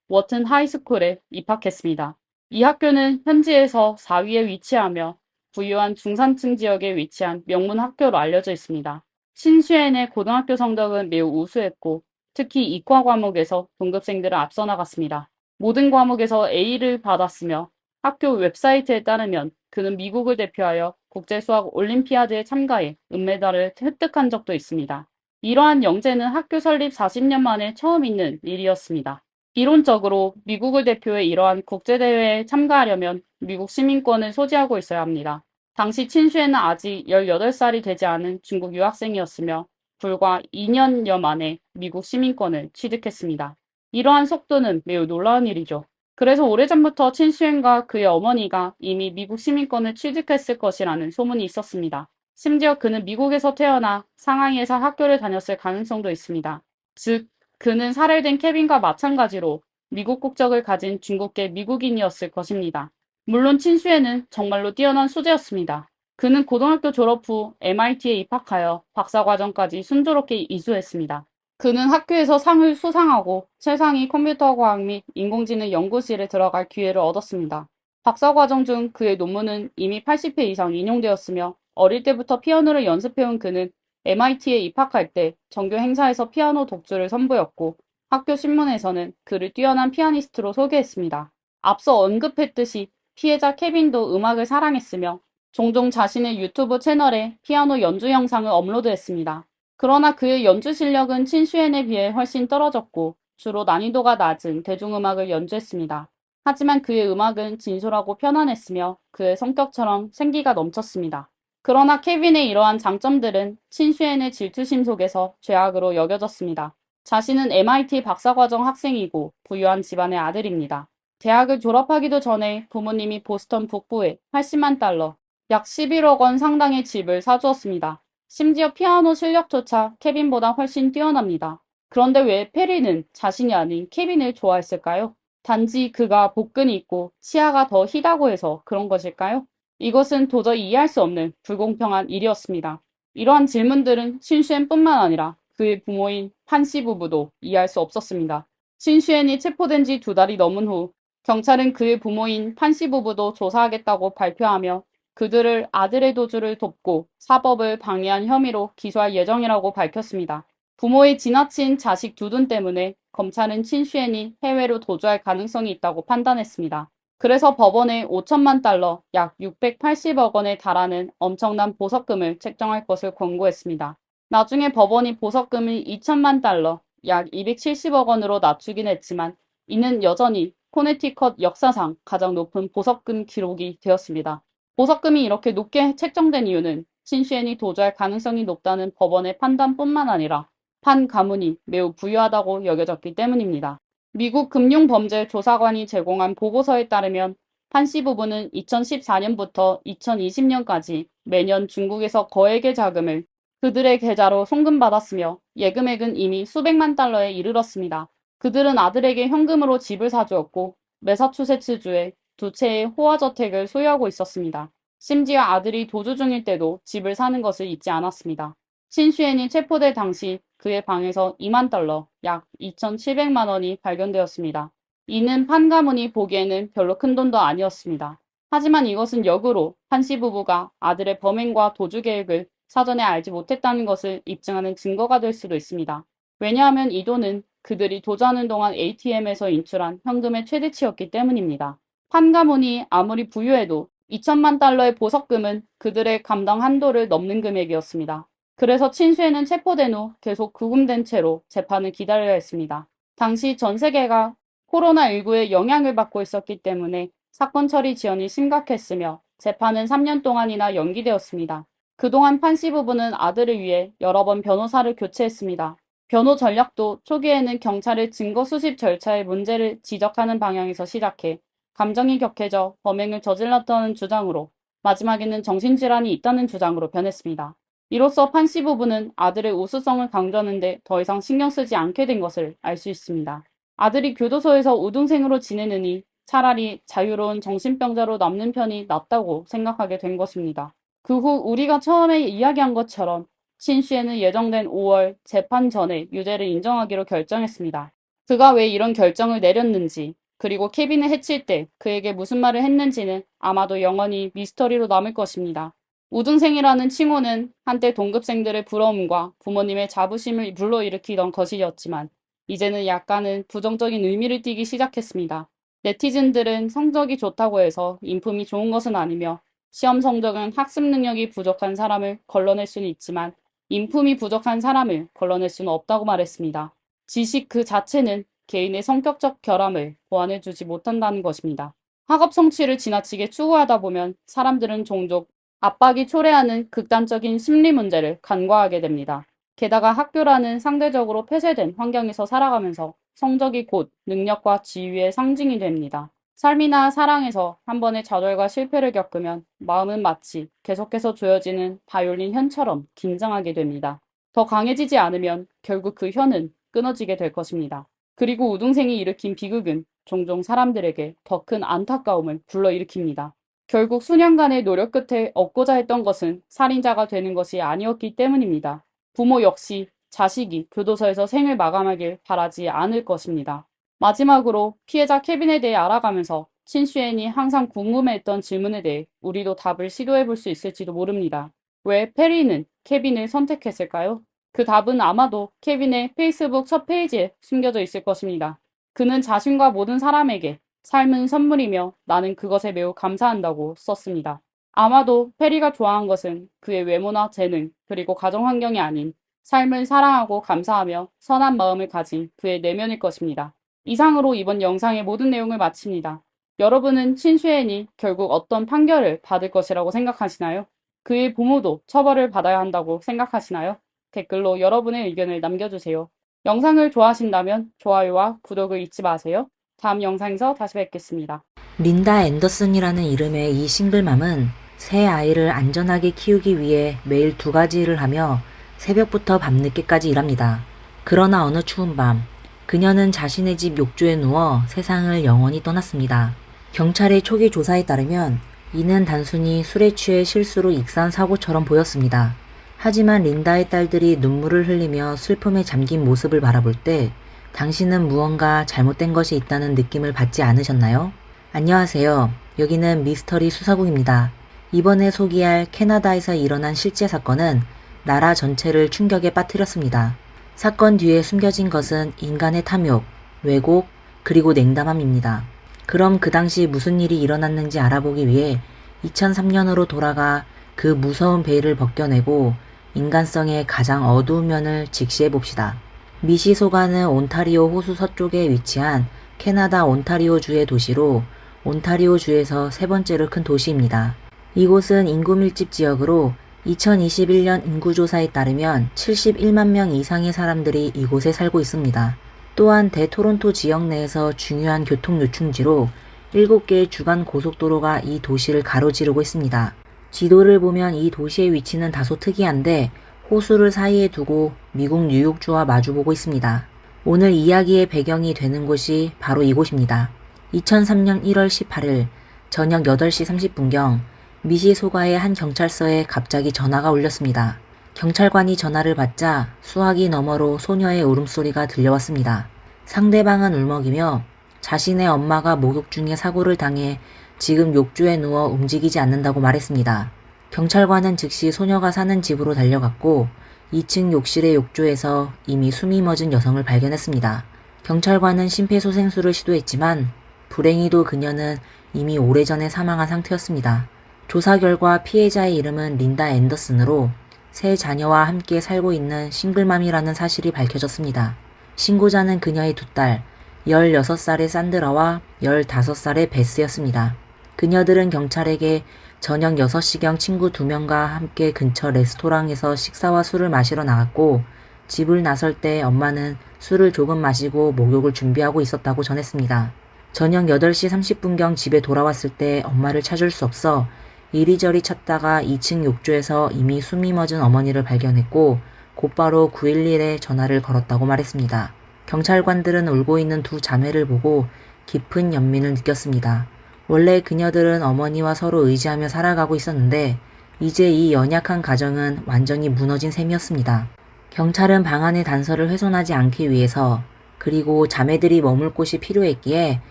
워튼 하이스쿨에 입학했습니다. 이 학교는 현지에서 4위에 위치하며 부유한 중산층 지역에 위치한 명문 학교로 알려져 있습니다. 신슈엔의 고등학교 성적은 매우 우수했고 특히 이과 과목에서 동급생들을 앞서 나갔습니다. 모든 과목에서 A를 받았으며 학교 웹사이트에 따르면 그는 미국을 대표하여 국제수학 올림피아드에 참가해 은메달을 획득한 적도 있습니다. 이러한 영재는 학교 설립 40년 만에 처음 있는 일이었습니다. 이론적으로 미국을 대표해 이러한 국제대회에 참가하려면 미국 시민권을 소지하고 있어야 합니다. 당시 친슈에는 아직 18살이 되지 않은 중국 유학생이었으며 불과 2년여 만에 미국 시민권을 취득했습니다. 이러한 속도는 매우 놀라운 일이죠. 그래서 오래전부터 친슈엔과 그의 어머니가 이미 미국 시민권을 취득했을 것이라는 소문이 있었습니다. 심지어 그는 미국에서 태어나 상하이에서 학교를 다녔을 가능성도 있습니다. 즉, 그는 살해된 케빈과 마찬가지로 미국 국적을 가진 중국계 미국인이었을 것입니다. 물론 친슈에는 정말로 뛰어난 수재였습니다. 그는 고등학교 졸업 후 MIT에 입학하여 박사과정까지 순조롭게 이수했습니다. 그는 학교에서 상을 수상하고 최상위 컴퓨터과학 및 인공지능 연구실에 들어갈 기회를 얻었습니다. 박사과정 중 그의 논문은 이미 80회 이상 인용되었으며 어릴 때부터 피아노를 연습해온 그는 MIT에 입학할 때 정규 행사에서 피아노 독주를 선보였고 학교 신문에서는 그를 뛰어난 피아니스트로 소개했습니다. 앞서 언급했듯이 피해자 케빈도 음악을 사랑했으며 종종 자신의 유튜브 채널에 피아노 연주 영상을 업로드했습니다. 그러나 그의 연주 실력은 친슈엔에 비해 훨씬 떨어졌고 주로 난이도가 낮은 대중음악을 연주했습니다. 하지만 그의 음악은 진솔하고 편안했으며 그의 성격처럼 생기가 넘쳤습니다. 그러나 케빈의 이러한 장점들은 친슈엔의 질투심 속에서 죄악으로 여겨졌습니다. 자신은 MIT 박사과정 학생이고 부유한 집안의 아들입니다. 대학을 졸업하기도 전에 부모님이 보스턴 북부에 80만 달러, 약 11억 원 상당의 집을 사주었습니다. 심지어 피아노 실력조차 케빈보다 훨씬 뛰어납니다. 그런데 왜 페리는 자신이 아닌 케빈을 좋아했을까요? 단지 그가 복근이 있고 치아가 더 희다고 해서 그런 것일까요? 이것은 도저히 이해할 수 없는 불공평한 일이었습니다. 이러한 질문들은 신슈엔뿐만 아니라 그의 부모인 판씨 부부도 이해할 수 없었습니다. 신슈엔이 체포된 지 2달이 넘은 후 경찰은 그의 부모인 판씨 부부도 조사하겠다고 발표하며 그들을 아들의 도주를 돕고 사법을 방해한 혐의로 기소할 예정이라고 밝혔습니다. 부모의 지나친 자식 두둔 때문에 검찰은 친슈엔이 해외로 도주할 가능성이 있다고 판단했습니다. 그래서 법원에 5천만 달러, 약 680억 원에 달하는 엄청난 보석금을 책정할 것을 권고했습니다. 나중에 법원이 보석금을 2천만 달러, 약 270억 원으로 낮추긴 했지만 이는 여전히 코네티컷 역사상 가장 높은 보석금 기록이 되었습니다. 보석금이 이렇게 높게 책정된 이유는 친슈엔이 도주할 가능성이 높다는 법원의 판단뿐만 아니라 판 가문이 매우 부유하다고 여겨졌기 때문입니다. 미국 금융범죄조사관이 제공한 보고서에 따르면 판씨 부부는 2014년부터 2020년까지 매년 중국에서 거액의 자금을 그들의 계좌로 송금받았으며 예금액은 이미 수백만 달러에 이르렀습니다. 그들은 아들에게 현금으로 집을 사주었고 매사추세츠주에 2채의 호화저택을 소유하고 있었습니다. 심지어 아들이 도주 중일 때도 집을 사는 것을 잊지 않았습니다. 신슈엔이 체포될 당시 그의 방에서 2만 달러, 약 2,700만 원이 발견되었습니다. 이는 판 가문이 보기에는 별로 큰 돈도 아니었습니다. 하지만 이것은 역으로 판씨 부부가 아들의 범행과 도주 계획을 사전에 알지 못했다는 것을 입증하는 증거가 될 수도 있습니다. 왜냐하면 이 돈은 그들이 도주하는 동안 ATM에서 인출한 현금의 최대치였기 때문입니다. 판 가문이 아무리 부유해도 2천만 달러의 보석금은 그들의 감당 한도를 넘는 금액이었습니다. 그래서 친슈에는 체포된 후 계속 구금된 채로 재판을 기다려야 했습니다. 당시 전 세계가 코로나19의 영향을 받고 있었기 때문에 사건 처리 지연이 심각했으며 재판은 3년 동안이나 연기되었습니다. 그동안 판씨 부부는 아들을 위해 여러 번 변호사를 교체했습니다. 변호 전략도 초기에는 경찰의 증거 수집 절차의 문제를 지적하는 방향에서 시작해 감정이 격해져 범행을 저질렀다는 주장으로 마지막에는 정신질환이 있다는 주장으로 변했습니다. 이로써 판씨 부부는 아들의 우수성을 강조하는데 더 이상 신경 쓰지 않게 된 것을 알 수 있습니다. 아들이 교도소에서 우등생으로 지내느니 차라리 자유로운 정신병자로 남는 편이 낫다고 생각하게 된 것입니다. 그 후 우리가 처음에 이야기한 것처럼 신씨에는 예정된 5월 재판 전에 유죄를 인정하기로 결정했습니다. 그가 왜 이런 결정을 내렸는지, 그리고 케빈을 해칠 때 그에게 무슨 말을 했는지는 아마도 영원히 미스터리로 남을 것입니다. 우등생이라는 칭호는 한때 동급생들의 부러움과 부모님의 자부심을 불러일으키던 것이었지만 이제는 약간은 부정적인 의미를 띠기 시작했습니다. 네티즌들은 성적이 좋다고 해서 인품이 좋은 것은 아니며 시험 성적은 학습 능력이 부족한 사람을 걸러낼 수는 있지만 인품이 부족한 사람을 걸러낼 수는 없다고 말했습니다. 지식 그 자체는 개인의 성격적 결함을 보완해주지 못한다는 것입니다. 학업 성취를 지나치게 추구하다 보면 사람들은 종종 압박이 초래하는 극단적인 심리 문제를 간과하게 됩니다. 게다가 학교라는 상대적으로 폐쇄된 환경에서 살아가면서 성적이 곧 능력과 지위의 상징이 됩니다. 삶이나 사랑에서 한 번의 좌절과 실패를 겪으면 마음은 마치 계속해서 조여지는 바이올린 현처럼 긴장하게 됩니다. 더 강해지지 않으면 결국 그 현은 끊어지게 될 것입니다. 그리고 우등생이 일으킨 비극은 종종 사람들에게 더 큰 안타까움을 불러일으킵니다. 결국 수년간의 노력 끝에 얻고자 했던 것은 살인자가 되는 것이 아니었기 때문입니다. 부모 역시 자식이 교도소에서 생을 마감하길 바라지 않을 것입니다. 마지막으로 피해자 케빈에 대해 알아가면서 신슈엔이 항상 궁금해했던 질문에 대해 우리도 답을 시도해 볼 수 있을지도 모릅니다. 왜 페리는 케빈을 선택했을까요? 그 답은 아마도 케빈의 페이스북 첫 페이지에 숨겨져 있을 것입니다. 그는 자신과 모든 사람에게 삶은 선물이며 나는 그것에 매우 감사한다고 썼습니다. 아마도 페리가 좋아한 것은 그의 외모나 재능, 그리고 가정 환경이 아닌 삶을 사랑하고 감사하며 선한 마음을 가진 그의 내면일 것입니다. 이상으로 이번 영상의 모든 내용을 마칩니다. 여러분은 친슈엔이 결국 어떤 판결을 받을 것이라고 생각하시나요? 그의 부모도 처벌을 받아야 한다고 생각하시나요? 댓글로 여러분의 의견을 남겨주세요. 영상을 좋아하신다면 좋아요와 구독을 잊지 마세요. 다음 영상에서 다시 뵙겠습니다. 린다 앤더슨이라는 이름의 이 싱글맘은 새 아이를 안전하게 키우기 위해 매일 2가지 일을 하며 새벽부터 밤늦게까지 일합니다. 그러나 어느 추운 밤, 그녀는 자신의 집 욕조에 누워 세상을 영원히 떠났습니다. 경찰의 초기 조사에 따르면 이는 단순히 술에 취해 실수로 익사한 사고처럼 보였습니다. 하지만 린다의 딸들이 눈물을 흘리며 슬픔에 잠긴 모습을 바라볼 때 당신은 무언가 잘못된 것이 있다는 느낌을 받지 않으셨나요? 안녕하세요. 여기는 미스터리 수사국입니다. 이번에 소개할 캐나다에서 일어난 실제 사건은 나라 전체를 충격에 빠뜨렸습니다. 사건 뒤에 숨겨진 것은 인간의 탐욕, 왜곡, 그리고 냉담함입니다. 그럼 그 당시 무슨 일이 일어났는지 알아보기 위해 2003년으로 돌아가 그 무서운 베일을 벗겨내고 인간성의 가장 어두운 면을 직시해 봅시다. 미시소가는 온타리오 호수 서쪽에 위치한 캐나다 온타리오주의 도시로 온타리오주에서 3번째로 큰 도시입니다. 이곳은 인구 밀집 지역으로 2021년 인구조사에 따르면 71만 명 이상의 사람들이 이곳에 살고 있습니다. 또한 대토론토 지역 내에서 중요한 교통요충지로 7개의 주간 고속도로가 이 도시를 가로지르고 있습니다. 지도를 보면 이 도시의 위치는 다소 특이한데 호수를 사이에 두고 미국 뉴욕주와 마주보고 있습니다. 오늘 이야기의 배경이 되는 곳이 바로 이곳입니다. 2003년 1월 18일 저녁 8시 30분경 미시소가의 한 경찰서에 갑자기 전화가 울렸습니다. 경찰관이 전화를 받자 수화기 너머로 소녀의 울음소리가 들려왔습니다. 상대방은 울먹이며 자신의 엄마가 목욕 중에 사고를 당해 지금 욕조에 누워 움직이지 않는다고 말했습니다. 경찰관은 즉시 소녀가 사는 집으로 달려갔고 2층 욕실의 욕조에서 이미 숨이 멎은 여성을 발견했습니다. 경찰관은 심폐소생술을 시도했지만 불행히도 그녀는 이미 오래전에 사망한 상태였습니다. 조사 결과 피해자의 이름은 린다 앤더슨으로 3 자녀와 함께 살고 있는 싱글맘이라는 사실이 밝혀졌습니다. 신고자는 그녀의 2딸, 16살의 산드라와 15살의 베스였습니다. 그녀들은 경찰에게 저녁 6시경 친구 2명과 함께 근처 레스토랑에서 식사와 술을 마시러 나갔고 집을 나설 때 엄마는 술을 조금 마시고 목욕을 준비하고 있었다고 전했습니다. 저녁 8시 30분경 집에 돌아왔을 때 엄마를 찾을 수 없어 이리저리 찾다가 2층 욕조에서 이미 숨이 멎은 어머니를 발견했고 곧바로 911에 전화를 걸었다고 말했습니다. 경찰관들은 울고 있는 두 자매를 보고 깊은 연민을 느꼈습니다. 원래 그녀들은 어머니와 서로 의지하며 살아가고 있었는데 이제 이 연약한 가정은 완전히 무너진 셈이었습니다. 경찰은 방 안의 단서를 훼손하지 않기 위해서 그리고 자매들이 머물 곳이 필요했기에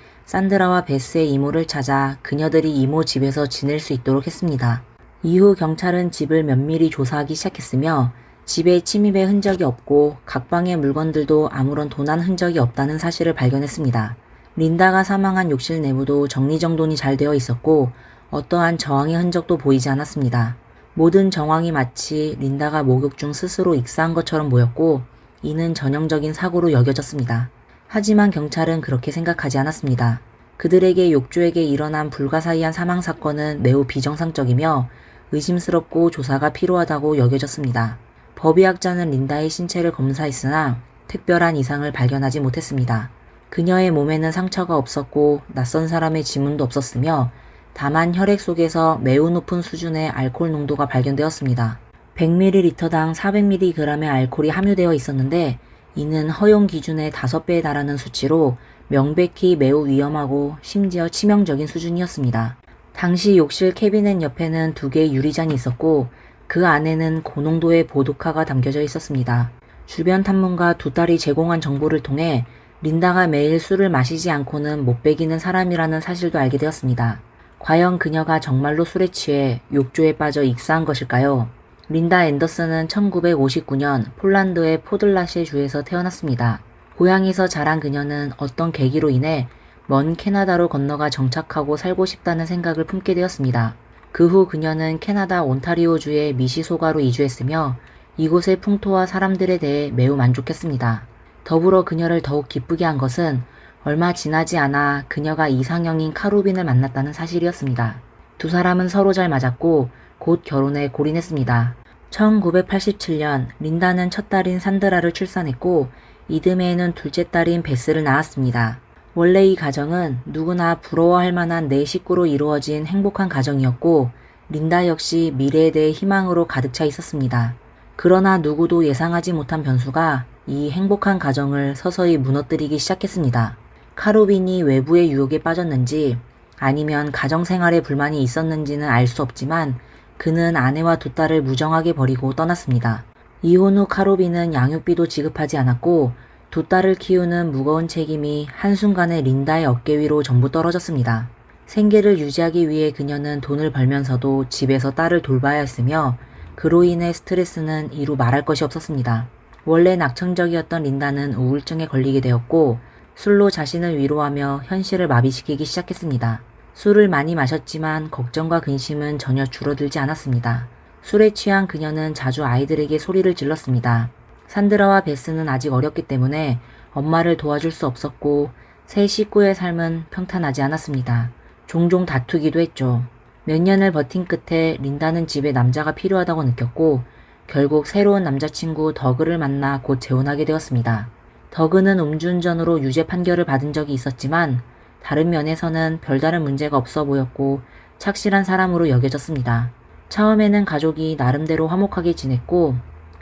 산드라와 베스의 이모를 찾아 그녀들이 이모 집에서 지낼 수 있도록 했습니다. 이후 경찰은 집을 면밀히 조사하기 시작했으며 집에 침입의 흔적이 없고 각 방의 물건들도 아무런 도난 흔적이 없다는 사실을 발견했습니다. 린다가 사망한 욕실 내부도 정리정돈이 잘 되어 있었고 어떠한 저항의 흔적도 보이지 않았습니다. 모든 정황이 마치 린다가 목욕 중 스스로 익사한 것처럼 보였고 이는 전형적인 사고로 여겨졌습니다. 하지만 경찰은 그렇게 생각하지 않았습니다. 그들에게 욕조에게 일어난 불가사의한 사망 사건은 매우 비정상적이며 의심스럽고 조사가 필요하다고 여겨졌습니다. 법의학자는 린다의 신체를 검사했으나 특별한 이상을 발견하지 못했습니다. 그녀의 몸에는 상처가 없었고 낯선 사람의 지문도 없었으며 다만 혈액 속에서 매우 높은 수준의 알코올 농도가 발견되었습니다. 100ml당 400mg의 알코올이 함유되어 있었는데 이는 허용 기준의 5배에 달하는 수치로 명백히 매우 위험하고 심지어 치명적인 수준이었습니다. 당시 욕실 캐비넷 옆에는 2개의 유리잔이 있었고 그 안에는 고농도의 보드카가 담겨져 있었습니다. 주변 탐문가 두 딸이 제공한 정보를 통해 린다가 매일 술을 마시지 않고는 못 배기는 사람이라는 사실도 알게 되었습니다. 과연 그녀가 정말로 술에 취해 욕조에 빠져 익사한 것일까요? 린다 앤더슨은 1959년 폴란드의 포들라시에 주에서 태어났습니다. 고향에서 자란 그녀는 어떤 계기로 인해 먼 캐나다로 건너가 정착하고 살고 싶다는 생각을 품게 되었습니다. 그 후 그녀는 캐나다 온타리오주의 미시소가로 이주했으며 이곳의 풍토와 사람들에 대해 매우 만족했습니다. 더불어 그녀를 더욱 기쁘게 한 것은 얼마 지나지 않아 그녀가 이상형인 카루빈을 만났다는 사실이었습니다. 두 사람은 서로 잘 맞았고 곧 결혼에 골인했습니다. 1987년 린다는 첫 딸인 산드라를 출산했고 이듬해에는 둘째 딸인 베스를 낳았습니다. 원래 이 가정은 누구나 부러워할 만한 네 식구로 이루어진 행복한 가정이었고 린다 역시 미래에 대해 희망으로 가득 차 있었습니다. 그러나 누구도 예상하지 못한 변수가 이 행복한 가정을 서서히 무너뜨리기 시작했습니다. 카루빈이 외부의 유혹에 빠졌는지 아니면 가정생활에 불만이 있었는지는 알 수 없지만 그는 아내와 두 딸을 무정하게 버리고 떠났습니다. 이혼 후 카루빈은 양육비도 지급하지 않았고 두 딸을 키우는 무거운 책임이 한순간에 린다의 어깨 위로 전부 떨어졌습니다. 생계를 유지하기 위해 그녀는 돈을 벌면서도 집에서 딸을 돌봐야 했으며 그로 인해 스트레스는 이루 말할 것이 없었습니다. 원래 낙천적이었던 린다는 우울증에 걸리게 되었고 술로 자신을 위로하며 현실을 마비시키기 시작했습니다. 술을 많이 마셨지만 걱정과 근심은 전혀 줄어들지 않았습니다. 술에 취한 그녀는 자주 아이들에게 소리를 질렀습니다. 산드라와 베스는 아직 어렸기 때문에 엄마를 도와줄 수 없었고 세 식구의 삶은 평탄하지 않았습니다. 종종 다투기도 했죠. 몇 년을 버틴 끝에 린다는 집에 남자가 필요하다고 느꼈고 결국 새로운 남자친구 더그를 만나 곧 재혼하게 되었습니다. 더그는 음주운전으로 유죄 판결을 받은 적이 있었지만 다른 면에서는 별다른 문제가 없어 보였고 착실한 사람으로 여겨졌습니다. 처음에는 가족이 나름대로 화목하게 지냈고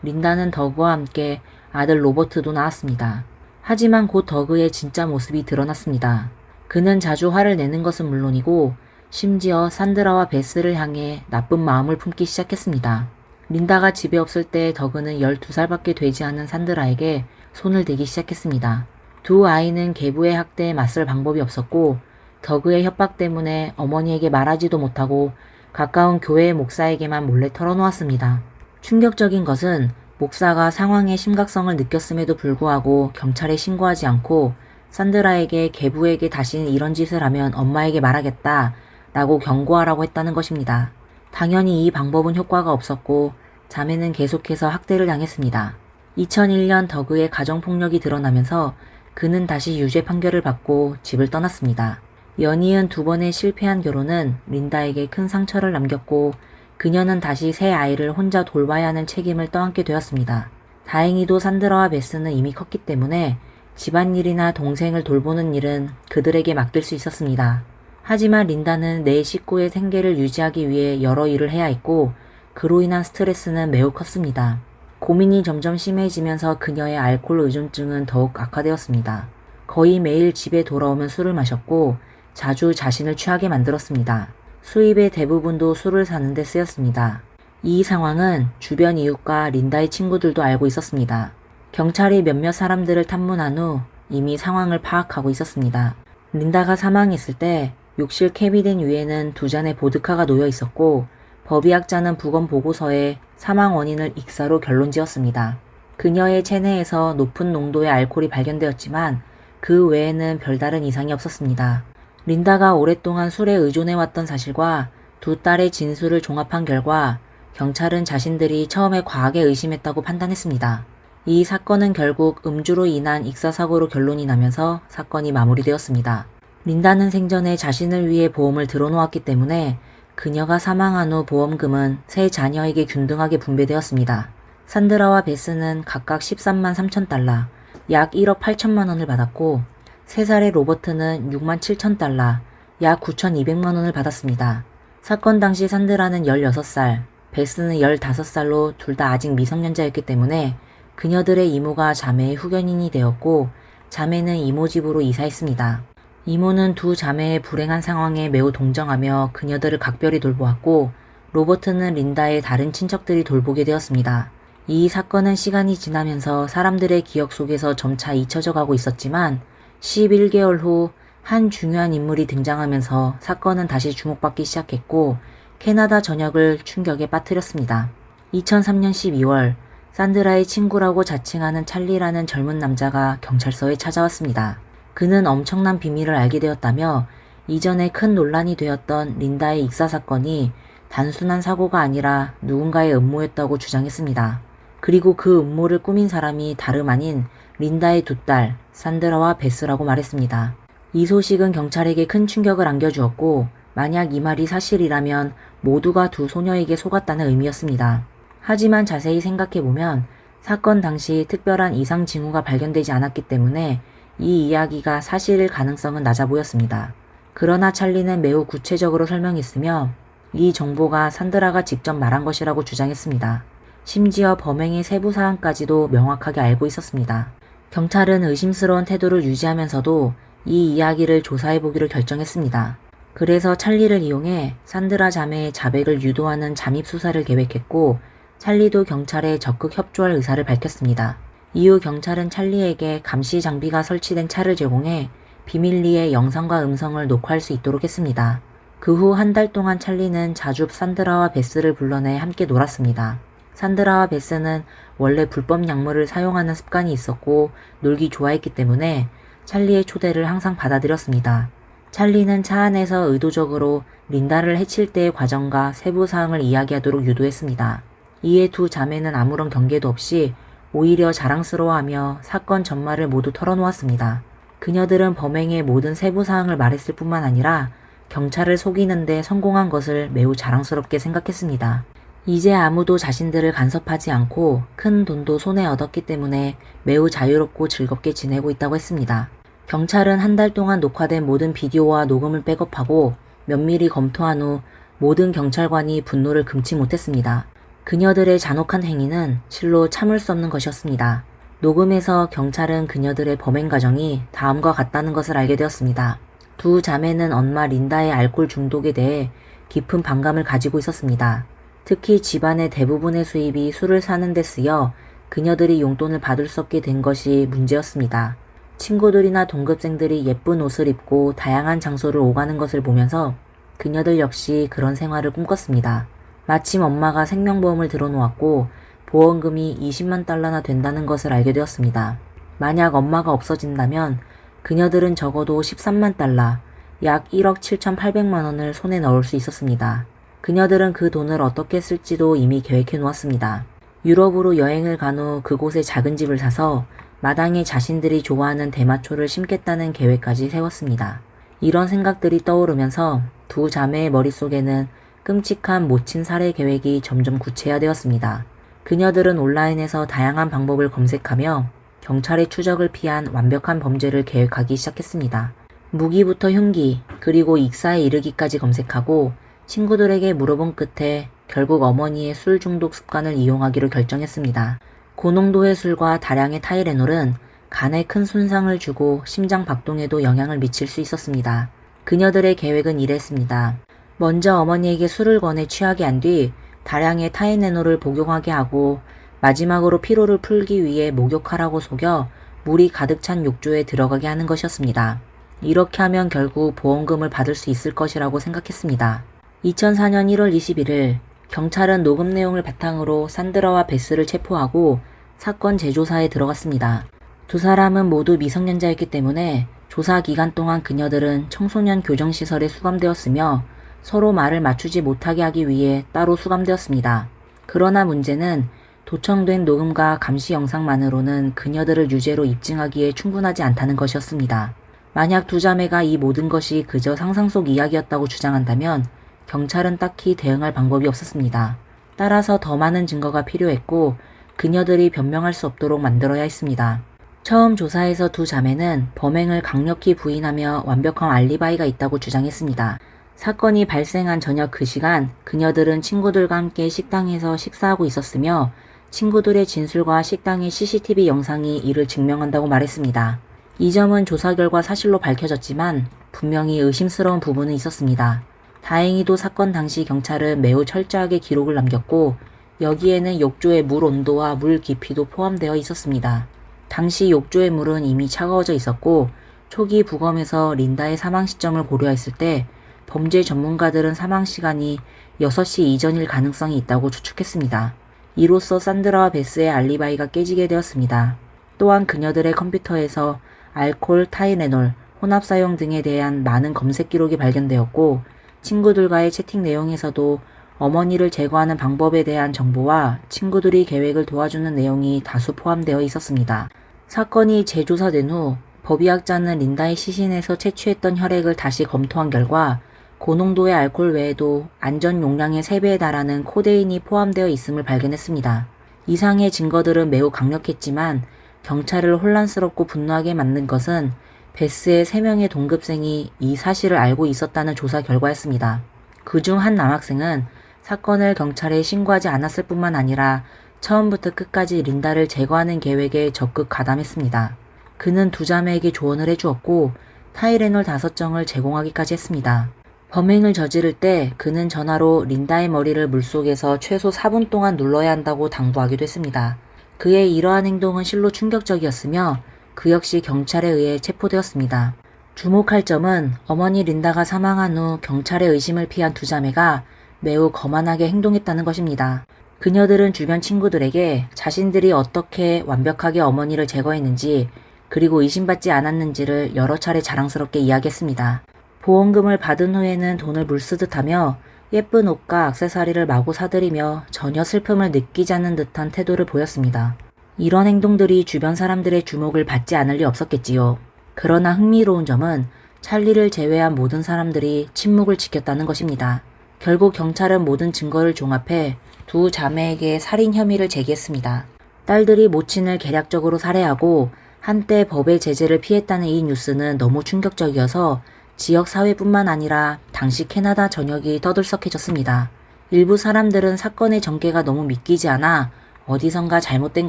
린다는 더그와 함께 아들 로버트도 낳았습니다. 하지만 곧 더그의 진짜 모습이 드러났습니다. 그는 자주 화를 내는 것은 물론이고 심지어 산드라와 베스를 향해 나쁜 마음을 품기 시작했습니다. 린다가 집에 없을 때 더그는 12살밖에 되지 않은 산드라에게 손을 대기 시작했습니다. 두 아이는 계부의 학대에 맞설 방법이 없었고 더그의 협박 때문에 어머니에게 말하지도 못하고 가까운 교회의 목사에게만 몰래 털어놓았습니다. 충격적인 것은 목사가 상황의 심각성을 느꼈음에도 불구하고 경찰에 신고하지 않고 산드라에게 계부에게 다시는 이런 짓을 하면 엄마에게 말하겠다 라고 경고하라고 했다는 것입니다. 당연히 이 방법은 효과가 없었고 자매는 계속해서 학대를 당했습니다. 2001년 더그의 가정폭력이 드러나면서 그는 다시 유죄 판결을 받고 집을 떠났습니다. 연이은 두 번의 실패한 결혼은 린다에게 큰 상처를 남겼고 그녀는 다시 새 아이를 혼자 돌봐야 하는 책임을 떠안게 되었습니다. 다행히도 산드라와 베스는 이미 컸기 때문에 집안일이나 동생을 돌보는 일은 그들에게 맡길 수 있었습니다. 하지만 린다는 네 식구의 생계를 유지하기 위해 여러 일을 해야 했고 그로 인한 스트레스는 매우 컸습니다. 고민이 점점 심해지면서 그녀의 알코올 의존증은 더욱 악화되었습니다. 거의 매일 집에 돌아오면 술을 마셨고 자주 자신을 취하게 만들었습니다. 수입의 대부분도 술을 사는 데 쓰였습니다. 이 상황은 주변 이웃과 린다의 친구들도 알고 있었습니다. 경찰이 몇몇 사람들을 탐문한 후 이미 상황을 파악하고 있었습니다. 린다가 사망했을 때 욕실 캐비넷 위에는 2잔의 보드카가 놓여 있었고 법의학자는 부검 보고서에 사망 원인을 익사로 결론지었습니다. 그녀의 체내에서 높은 농도의 알코올이 발견되었지만 그 외에는 별다른 이상이 없었습니다. 린다가 오랫동안 술에 의존해왔던 사실과 두 딸의 진술을 종합한 결과 경찰은 자신들이 처음에 과하게 의심했다고 판단했습니다. 이 사건은 결국 음주로 인한 익사사고로 결론이 나면서 사건이 마무리되었습니다. 린다는 생전에 자신을 위해 보험을 들어놓았기 때문에 그녀가 사망한 후 보험금은 세 자녀에게 균등하게 분배되었습니다. 산드라와 베스는 각각 13만 3천 달러, 약 1억 8천만 원을 받았고 3살의 로버트는 6만 7천 달러, 약 9,200만 원을 받았습니다. 사건 당시 산드라는 16살, 베스는 15살로 둘 다 아직 미성년자였기 때문에 그녀들의 이모가 자매의 후견인이 되었고 자매는 이모 집으로 이사했습니다. 이모는 두 자매의 불행한 상황에 매우 동정하며 그녀들을 각별히 돌보았고 로버트는 린다의 다른 친척들이 돌보게 되었습니다. 이 사건은 시간이 지나면서 사람들의 기억 속에서 점차 잊혀져 가고 있었지만 11개월 후 한 중요한 인물이 등장하면서 사건은 다시 주목받기 시작했고 캐나다 전역을 충격에 빠뜨렸습니다. 2003년 12월 산드라의 친구라고 자칭하는 찰리라는 젊은 남자가 경찰서에 찾아왔습니다. 그는 엄청난 비밀을 알게 되었다며 이전에 큰 논란이 되었던 린다의 익사 사건이 단순한 사고가 아니라 누군가의 음모였다고 주장했습니다. 그리고 그 음모를 꾸민 사람이 다름 아닌 린다의 두 딸 산드라와 베스라고 말했습니다. 이 소식은 경찰에게 큰 충격을 안겨주었고 만약 이 말이 사실이라면 모두가 두 소녀에게 속았다는 의미였습니다. 하지만 자세히 생각해보면 사건 당시 특별한 이상 징후가 발견되지 않았기 때문에 이 이야기가 사실일 가능성은 낮아 보였습니다. 그러나 찰리는 매우 구체적으로 설명했으며 이 정보가 산드라가 직접 말한 것이라고 주장했습니다. 심지어 범행의 세부 사항까지도 명확하게 알고 있었습니다. 경찰은 의심스러운 태도를 유지하면서도 이 이야기를 조사해보기로 결정했습니다. 그래서 찰리를 이용해 산드라 자매의 자백을 유도하는 잠입 수사를 계획했고 찰리도 경찰에 적극 협조할 의사를 밝혔습니다. 이후 경찰은 찰리에게 감시 장비가 설치된 차를 제공해 비밀리에 영상과 음성을 녹화할 수 있도록 했습니다. 그 후 한 달 동안 찰리는 자주 산드라와 베스를 불러내 함께 놀았습니다. 산드라와 베스는 원래 불법 약물을 사용하는 습관이 있었고 놀기 좋아했기 때문에 찰리의 초대를 항상 받아들였습니다. 찰리는 차 안에서 의도적으로 린다를 해칠 때의 과정과 세부 사항을 이야기하도록 유도했습니다. 이에 두 자매는 아무런 경계도 없이 오히려 자랑스러워하며 사건 전말을 모두 털어놓았습니다. 그녀들은 범행의 모든 세부 사항을 말했을 뿐만 아니라 경찰을 속이는 데 성공한 것을 매우 자랑스럽게 생각했습니다. 이제 아무도 자신들을 간섭하지 않고 큰 돈도 손에 얻었기 때문에 매우 자유롭고 즐겁게 지내고 있다고 했습니다. 경찰은 한 달 동안 녹화된 모든 비디오와 녹음을 백업하고 면밀히 검토한 후 모든 경찰관이 분노를 금치 못했습니다. 그녀들의 잔혹한 행위는 실로 참을 수 없는 것이었습니다. 녹음에서 경찰은 그녀들의 범행 과정이 다음과 같다는 것을 알게 되었습니다. 두 자매는 엄마 린다의 알코올 중독에 대해 깊은 반감을 가지고 있었습니다. 특히 집안의 대부분의 수입이 술을 사는 데 쓰여 그녀들이 용돈을 받을 수 없게 된 것이 문제였습니다. 친구들이나 동급생들이 예쁜 옷을 입고 다양한 장소를 오가는 것을 보면서 그녀들 역시 그런 생활을 꿈꿨습니다. 마침 엄마가 생명보험을 들어놓았고 보험금이 20만 달러나 된다는 것을 알게 되었습니다. 만약 엄마가 없어진다면 그녀들은 적어도 13만 달러, 약 1억 7,800만 원을 손에 넣을 수 있었습니다. 그녀들은 그 돈을 어떻게 쓸지도 이미 계획해 놓았습니다. 유럽으로 여행을 간 후 그곳에 작은 집을 사서 마당에 자신들이 좋아하는 대마초를 심겠다는 계획까지 세웠습니다. 이런 생각들이 떠오르면서 두 자매의 머릿속에는 끔찍한 모친 살해 계획이 점점 구체화되었습니다. 그녀들은 온라인에서 다양한 방법을 검색하며 경찰의 추적을 피한 완벽한 범죄를 계획하기 시작했습니다. 무기부터 흉기, 그리고 익사에 이르기까지 검색하고 친구들에게 물어본 끝에 결국 어머니의 술 중독 습관을 이용하기로 결정했습니다. 고농도의 술과 다량의 타이레놀은 간에 큰 손상을 주고 심장 박동에도 영향을 미칠 수 있었습니다. 그녀들의 계획은 이랬습니다. 먼저 어머니에게 술을 권해 취하게 한 뒤 다량의 타이레놀을 복용하게 하고 마지막으로 피로를 풀기 위해 목욕하라고 속여 물이 가득 찬 욕조에 들어가게 하는 것이었습니다. 이렇게 하면 결국 보험금을 받을 수 있을 것이라고 생각했습니다. 2004년 1월 21일 경찰은 녹음 내용을 바탕으로 산드라와 베스를 체포하고 사건 재조사에 들어갔습니다. 두 사람은 모두 미성년자였기 때문에 조사 기간 동안 그녀들은 청소년 교정시설에 수감되었으며 서로 말을 맞추지 못하게 하기 위해 따로 수감되었습니다. 그러나 문제는 도청된 녹음과 감시 영상만으로는 그녀들을 유죄로 입증하기에 충분하지 않다는 것이었습니다. 만약 두 자매가 이 모든 것이 그저 상상 속 이야기였다고 주장한다면 경찰은 딱히 대응할 방법이 없었습니다. 따라서 더 많은 증거가 필요했고 그녀들이 변명할 수 없도록 만들어야 했습니다. 처음 조사에서 두 자매는 범행을 강력히 부인하며 완벽한 알리바이가 있다고 주장했습니다. 사건이 발생한 저녁 그 시간 그녀들은 친구들과 함께 식당에서 식사하고 있었으며 친구들의 진술과 식당의 CCTV 영상이 이를 증명한다고 말했습니다. 이 점은 조사 결과 사실로 밝혀졌지만 분명히 의심스러운 부분은 있었습니다. 다행히도 사건 당시 경찰은 매우 철저하게 기록을 남겼고 여기에는 욕조의 물 온도와 물 깊이도 포함되어 있었습니다. 당시 욕조의 물은 이미 차가워져 있었고 초기 부검에서 린다의 사망 시점을 고려했을 때 범죄 전문가들은 사망 시간이 6시 이전일 가능성이 있다고 추측했습니다. 이로써 산드라와 베스의 알리바이가 깨지게 되었습니다. 또한 그녀들의 컴퓨터에서 알코올, 타이레놀, 혼합 사용 등에 대한 많은 검색 기록이 발견되었고 친구들과의 채팅 내용에서도 어머니를 제거하는 방법에 대한 정보와 친구들이 계획을 도와주는 내용이 다수 포함되어 있었습니다. 사건이 재조사된 후 법의학자는 린다의 시신에서 채취했던 혈액을 다시 검토한 결과 고농도의 알코올 외에도 안전 용량의 3배에 달하는 코데인이 포함되어 있음을 발견했습니다. 이상의 증거들은 매우 강력했지만 경찰을 혼란스럽고 분노하게 만든 것은 베스의 3명의 동급생이 이 사실을 알고 있었다는 조사 결과였습니다. 그중 한 남학생은 사건을 경찰에 신고하지 않았을 뿐만 아니라 처음부터 끝까지 린다를 제거하는 계획에 적극 가담했습니다. 그는 두 자매에게 조언을 해주었고 타이레놀 5정을 제공하기까지 했습니다. 범행을 저지를 때 그는 전화로 린다의 머리를 물속에서 최소 4분 동안 눌러야 한다고 당부하기도 했습니다. 그의 이러한 행동은 실로 충격적이었으며 그 역시 경찰에 의해 체포되었습니다. 주목할 점은 어머니 린다가 사망한 후 경찰의 의심을 피한 두 자매가 매우 거만하게 행동했다는 것입니다. 그녀들은 주변 친구들에게 자신들이 어떻게 완벽하게 어머니를 제거했는지 그리고 의심받지 않았는지를 여러 차례 자랑스럽게 이야기했습니다. 보험금을 받은 후에는 돈을 물쓰듯 하며 예쁜 옷과 액세서리를 마구 사들이며 전혀 슬픔을 느끼지 않는 듯한 태도를 보였습니다. 이런 행동들이 주변 사람들의 주목을 받지 않을 리 없었겠지요. 그러나 흥미로운 점은 찰리를 제외한 모든 사람들이 침묵을 지켰다는 것입니다. 결국 경찰은 모든 증거를 종합해 두 자매에게 살인 혐의를 제기했습니다. 딸들이 모친을 계략적으로 살해하고 한때 법의 제재를 피했다는 이 뉴스는 너무 충격적이어서 지역 사회뿐만 아니라 당시 캐나다 전역이 떠들썩해졌습니다. 일부 사람들은 사건의 전개가 너무 믿기지 않아 어디선가 잘못된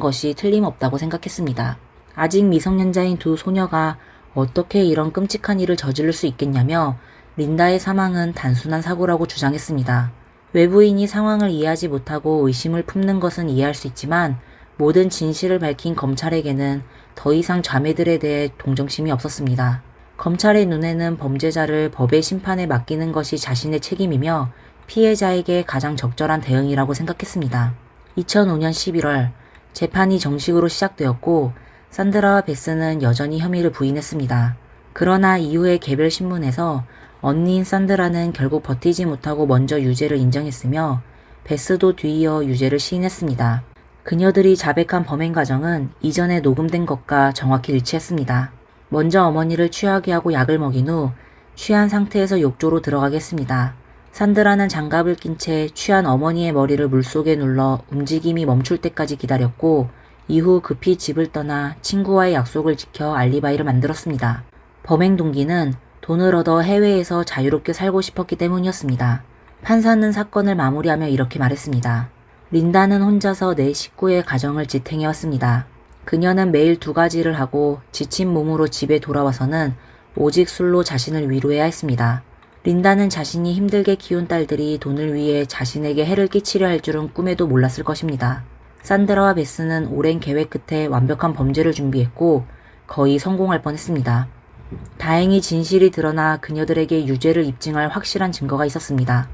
것이 틀림없다고 생각했습니다. 아직 미성년자인 두 소녀가 어떻게 이런 끔찍한 일을 저지를 수 있겠냐며 린다의 사망은 단순한 사고라고 주장했습니다. 외부인이 상황을 이해하지 못하고 의심을 품는 것은 이해할 수 있지만 모든 진실을 밝힌 검찰에게는 더 이상 자매들에 대해 동정심이 없었습니다. 검찰의 눈에는 범죄자를 법의 심판에 맡기는 것이 자신의 책임이며 피해자에게 가장 적절한 대응이라고 생각했습니다. 2005년 11월 재판이 정식으로 시작되었고 산드라와 베스는 여전히 혐의를 부인했습니다. 그러나 이후에 개별 신문에서 언니인 산드라는 결국 버티지 못하고 먼저 유죄를 인정했으며 베스도 뒤이어 유죄를 시인했습니다. 그녀들이 자백한 범행 과정은 이전에 녹음된 것과 정확히 일치했습니다. 먼저 어머니를 취하게 하고 약을 먹인 후 취한 상태에서 욕조로 들어가겠습니다. 산드라는 장갑을 낀 채 취한 어머니의 머리를 물속에 눌러 움직임이 멈출 때까지 기다렸고 이후 급히 집을 떠나 친구와의 약속을 지켜 알리바이를 만들었습니다. 범행 동기는 돈을 얻어 해외에서 자유롭게 살고 싶었기 때문이었습니다. 판사는 사건을 마무리하며 이렇게 말했습니다. 린다는 혼자서 네 식구의 가정을 지탱해왔습니다. 그녀는 매일 2가지를 하고 지친 몸으로 집에 돌아와서는 오직 술로 자신을 위로해야 했습니다. 린다는 자신이 힘들게 키운 딸들이 돈을 위해 자신에게 해를 끼치려 할 줄은 꿈에도 몰랐을 것입니다. 산드라와 베스는 오랜 계획 끝에 완벽한 범죄를 준비했고 거의 성공할 뻔했습니다. 다행히 진실이 드러나 그녀들에게 유죄를 입증할 확실한 증거가 있었습니다.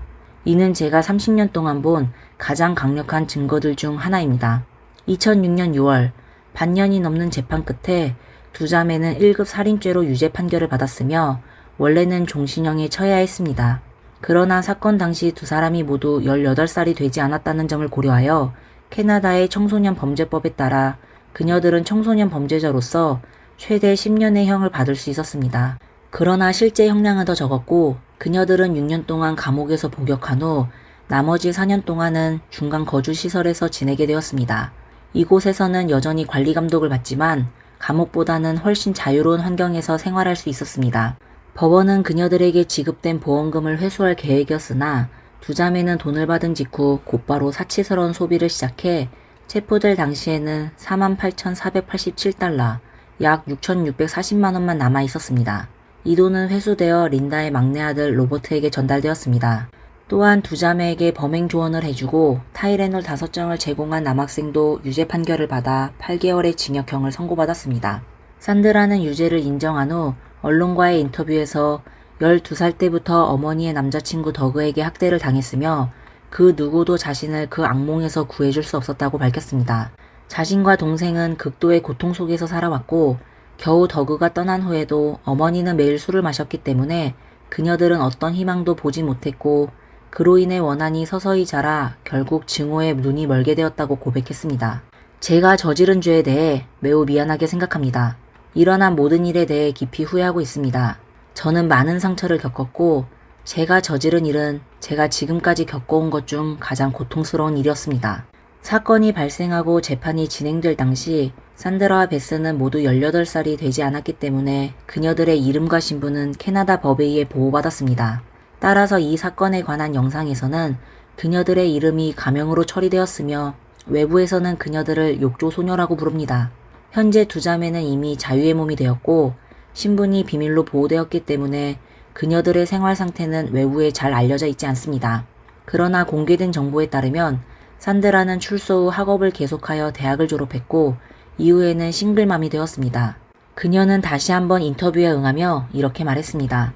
이는 제가 30년 동안 본 가장 강력한 증거들 중 하나입니다. 2006년 6월 반년이 넘는 재판 끝에 두 자매는 1급 살인죄로 유죄 판결을 받았으며 원래는 종신형에 처해야 했습니다. 그러나 사건 당시 두 사람이 모두 18살이 되지 않았다는 점을 고려하여 캐나다의 청소년 범죄법에 따라 그녀들은 청소년 범죄자로서 최대 10년의 형을 받을 수 있었습니다. 그러나 실제 형량은 더 적었고 그녀들은 6년 동안 감옥에서 복역한 후 나머지 4년 동안은 중간 거주시설에서 지내게 되었습니다. 이곳에서는 여전히 관리 감독을 받지만 감옥보다는 훨씬 자유로운 환경에서 생활할 수 있었습니다. 법원은 그녀들에게 지급된 보험금을 회수할 계획이었으나 두 자매는 돈을 받은 직후 곧바로 사치스러운 소비를 시작해 체포될 당시에는 48,487달러, 약 6,640만 원만 남아 있었습니다. 이 돈은 회수되어 린다의 막내 아들 로버트에게 전달되었습니다. 또한 두 자매에게 범행 조언을 해주고 타이레놀 5장을 제공한 남학생도 유죄 판결을 받아 8개월의 징역형을 선고받았습니다. 산드라는 유죄를 인정한 후 언론과의 인터뷰에서 12살 때부터 어머니의 남자친구 더그에게 학대를 당했으며 그 누구도 자신을 그 악몽에서 구해줄 수 없었다고 밝혔습니다. 자신과 동생은 극도의 고통 속에서 살아왔고 겨우 더그가 떠난 후에도 어머니는 매일 술을 마셨기 때문에 그녀들은 어떤 희망도 보지 못했고 그로 인해 원한이 서서히 자라 결국 증오에 눈이 멀게 되었다고 고백했습니다. 제가 저지른 죄에 대해 매우 미안하게 생각합니다. 일어난 모든 일에 대해 깊이 후회하고 있습니다. 저는 많은 상처를 겪었고 제가 저지른 일은 제가 지금까지 겪어온 것 중 가장 고통스러운 일이었습니다. 사건이 발생하고 재판이 진행될 당시 산드라와 베스는 모두 18살이 되지 않았기 때문에 그녀들의 이름과 신분은 캐나다 법에 의해 보호받았습니다. 따라서 이 사건에 관한 영상에서는 그녀들의 이름이 가명으로 처리되었으며 외부에서는 그녀들을 욕조 소녀라고 부릅니다. 현재 두 자매는 이미 자유의 몸이 되었고 신분이 비밀로 보호되었기 때문에 그녀들의 생활 상태는 외부에 잘 알려져 있지 않습니다. 그러나 공개된 정보에 따르면 산드라는 출소 후 학업을 계속하여 대학을 졸업했고 이후에는 싱글맘이 되었습니다. 그녀는 다시 한번 인터뷰에 응하며 이렇게 말했습니다.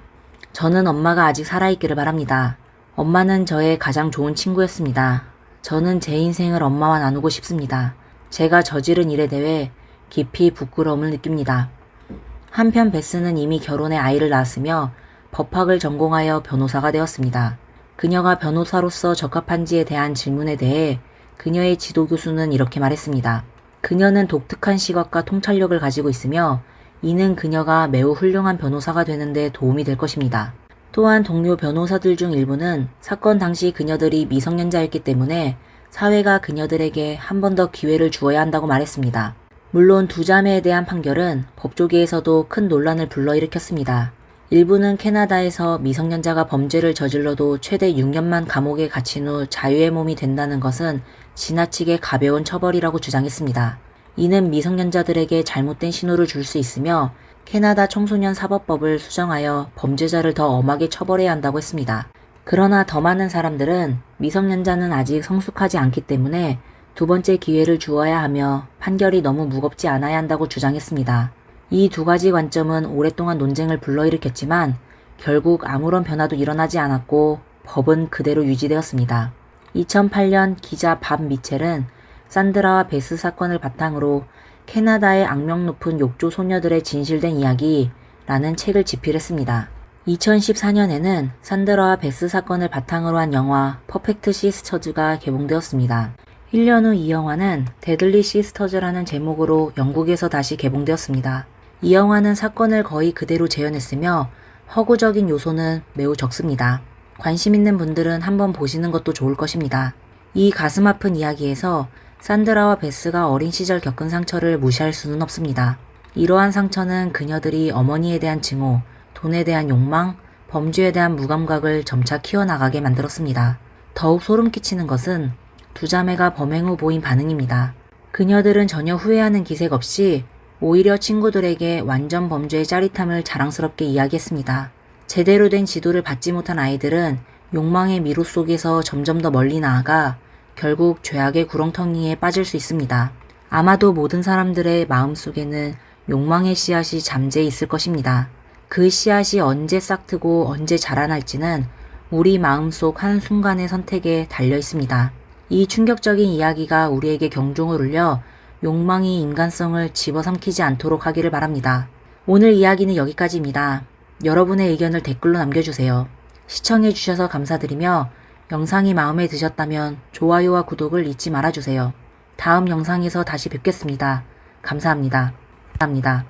저는 엄마가 아직 살아있기를 바랍니다. 엄마는 저의 가장 좋은 친구였습니다. 저는 제 인생을 엄마와 나누고 싶습니다. 제가 저지른 일에 대해 깊이 부끄러움을 느낍니다. 한편 베스는 이미 결혼해 아이를 낳았으며 법학을 전공하여 변호사가 되었습니다. 그녀가 변호사로서 적합한지에 대한 질문에 대해 그녀의 지도교수는 이렇게 말했습니다. 그녀는 독특한 시각과 통찰력을 가지고 있으며 이는 그녀가 매우 훌륭한 변호사가 되는데 도움이 될 것입니다. 또한 동료 변호사들 중 일부는 사건 당시 그녀들이 미성년자였기 때문에 사회가 그녀들에게 한 번 더 기회를 주어야 한다고 말했습니다. 물론 두 자매에 대한 판결은 법조계에서도 큰 논란을 불러일으켰습니다. 일부는 캐나다에서 미성년자가 범죄를 저질러도 최대 6년만 감옥에 갇힌 후 자유의 몸이 된다는 것은 지나치게 가벼운 처벌이라고 주장했습니다. 이는 미성년자들에게 잘못된 신호를 줄 수 있으며 캐나다 청소년 사법법을 수정하여 범죄자를 더 엄하게 처벌해야 한다고 했습니다. 그러나 더 많은 사람들은 미성년자는 아직 성숙하지 않기 때문에 두 번째 기회를 주어야 하며 판결이 너무 무겁지 않아야 한다고 주장했습니다. 이 두 가지 관점은 오랫동안 논쟁을 불러일으켰지만 결국 아무런 변화도 일어나지 않았고 법은 그대로 유지되었습니다. 2008년 기자 밥 미첼은 산드라와 베스 사건을 바탕으로 캐나다의 악명 높은 욕조 소녀들의 진실된 이야기라는 책을 집필했습니다. 2014년에는 산드라와 베스 사건을 바탕으로 한 영화 퍼펙트 시스터즈가 개봉되었습니다. 1년 후 이 영화는 데들리 시스터즈라는 제목으로 영국에서 다시 개봉되었습니다. 이 영화는 사건을 거의 그대로 재현했으며 허구적인 요소는 매우 적습니다. 관심 있는 분들은 한번 보시는 것도 좋을 것입니다. 이 가슴 아픈 이야기에서 산드라와 베스가 어린 시절 겪은 상처를 무시할 수는 없습니다. 이러한 상처는 그녀들이 어머니에 대한 증오, 돈에 대한 욕망, 범죄에 대한 무감각을 점차 키워나가게 만들었습니다. 더욱 소름 끼치는 것은 두 자매가 범행 후 보인 반응입니다. 그녀들은 전혀 후회하는 기색 없이 오히려 친구들에게 완전 범죄의 짜릿함을 자랑스럽게 이야기했습니다. 제대로 된 지도를 받지 못한 아이들은 욕망의 미로 속에서 점점 더 멀리 나아가 결국 죄악의 구렁텅이에 빠질 수 있습니다. 아마도 모든 사람들의 마음속에는 욕망의 씨앗이 잠재 있을 것입니다. 그 씨앗이 언제 싹트고 언제 자라날지는 우리 마음속 한순간의 선택에 달려 있습니다. 이 충격적인 이야기가 우리에게 경종을 울려 욕망이 인간성을 집어삼키지 않도록 하기를 바랍니다. 오늘 이야기는 여기까지입니다. 여러분의 의견을 댓글로 남겨주세요. 시청해주셔서 감사드리며 영상이 마음에 드셨다면 좋아요와 구독을 잊지 말아주세요. 다음 영상에서 다시 뵙겠습니다. 감사합니다. 감사합니다.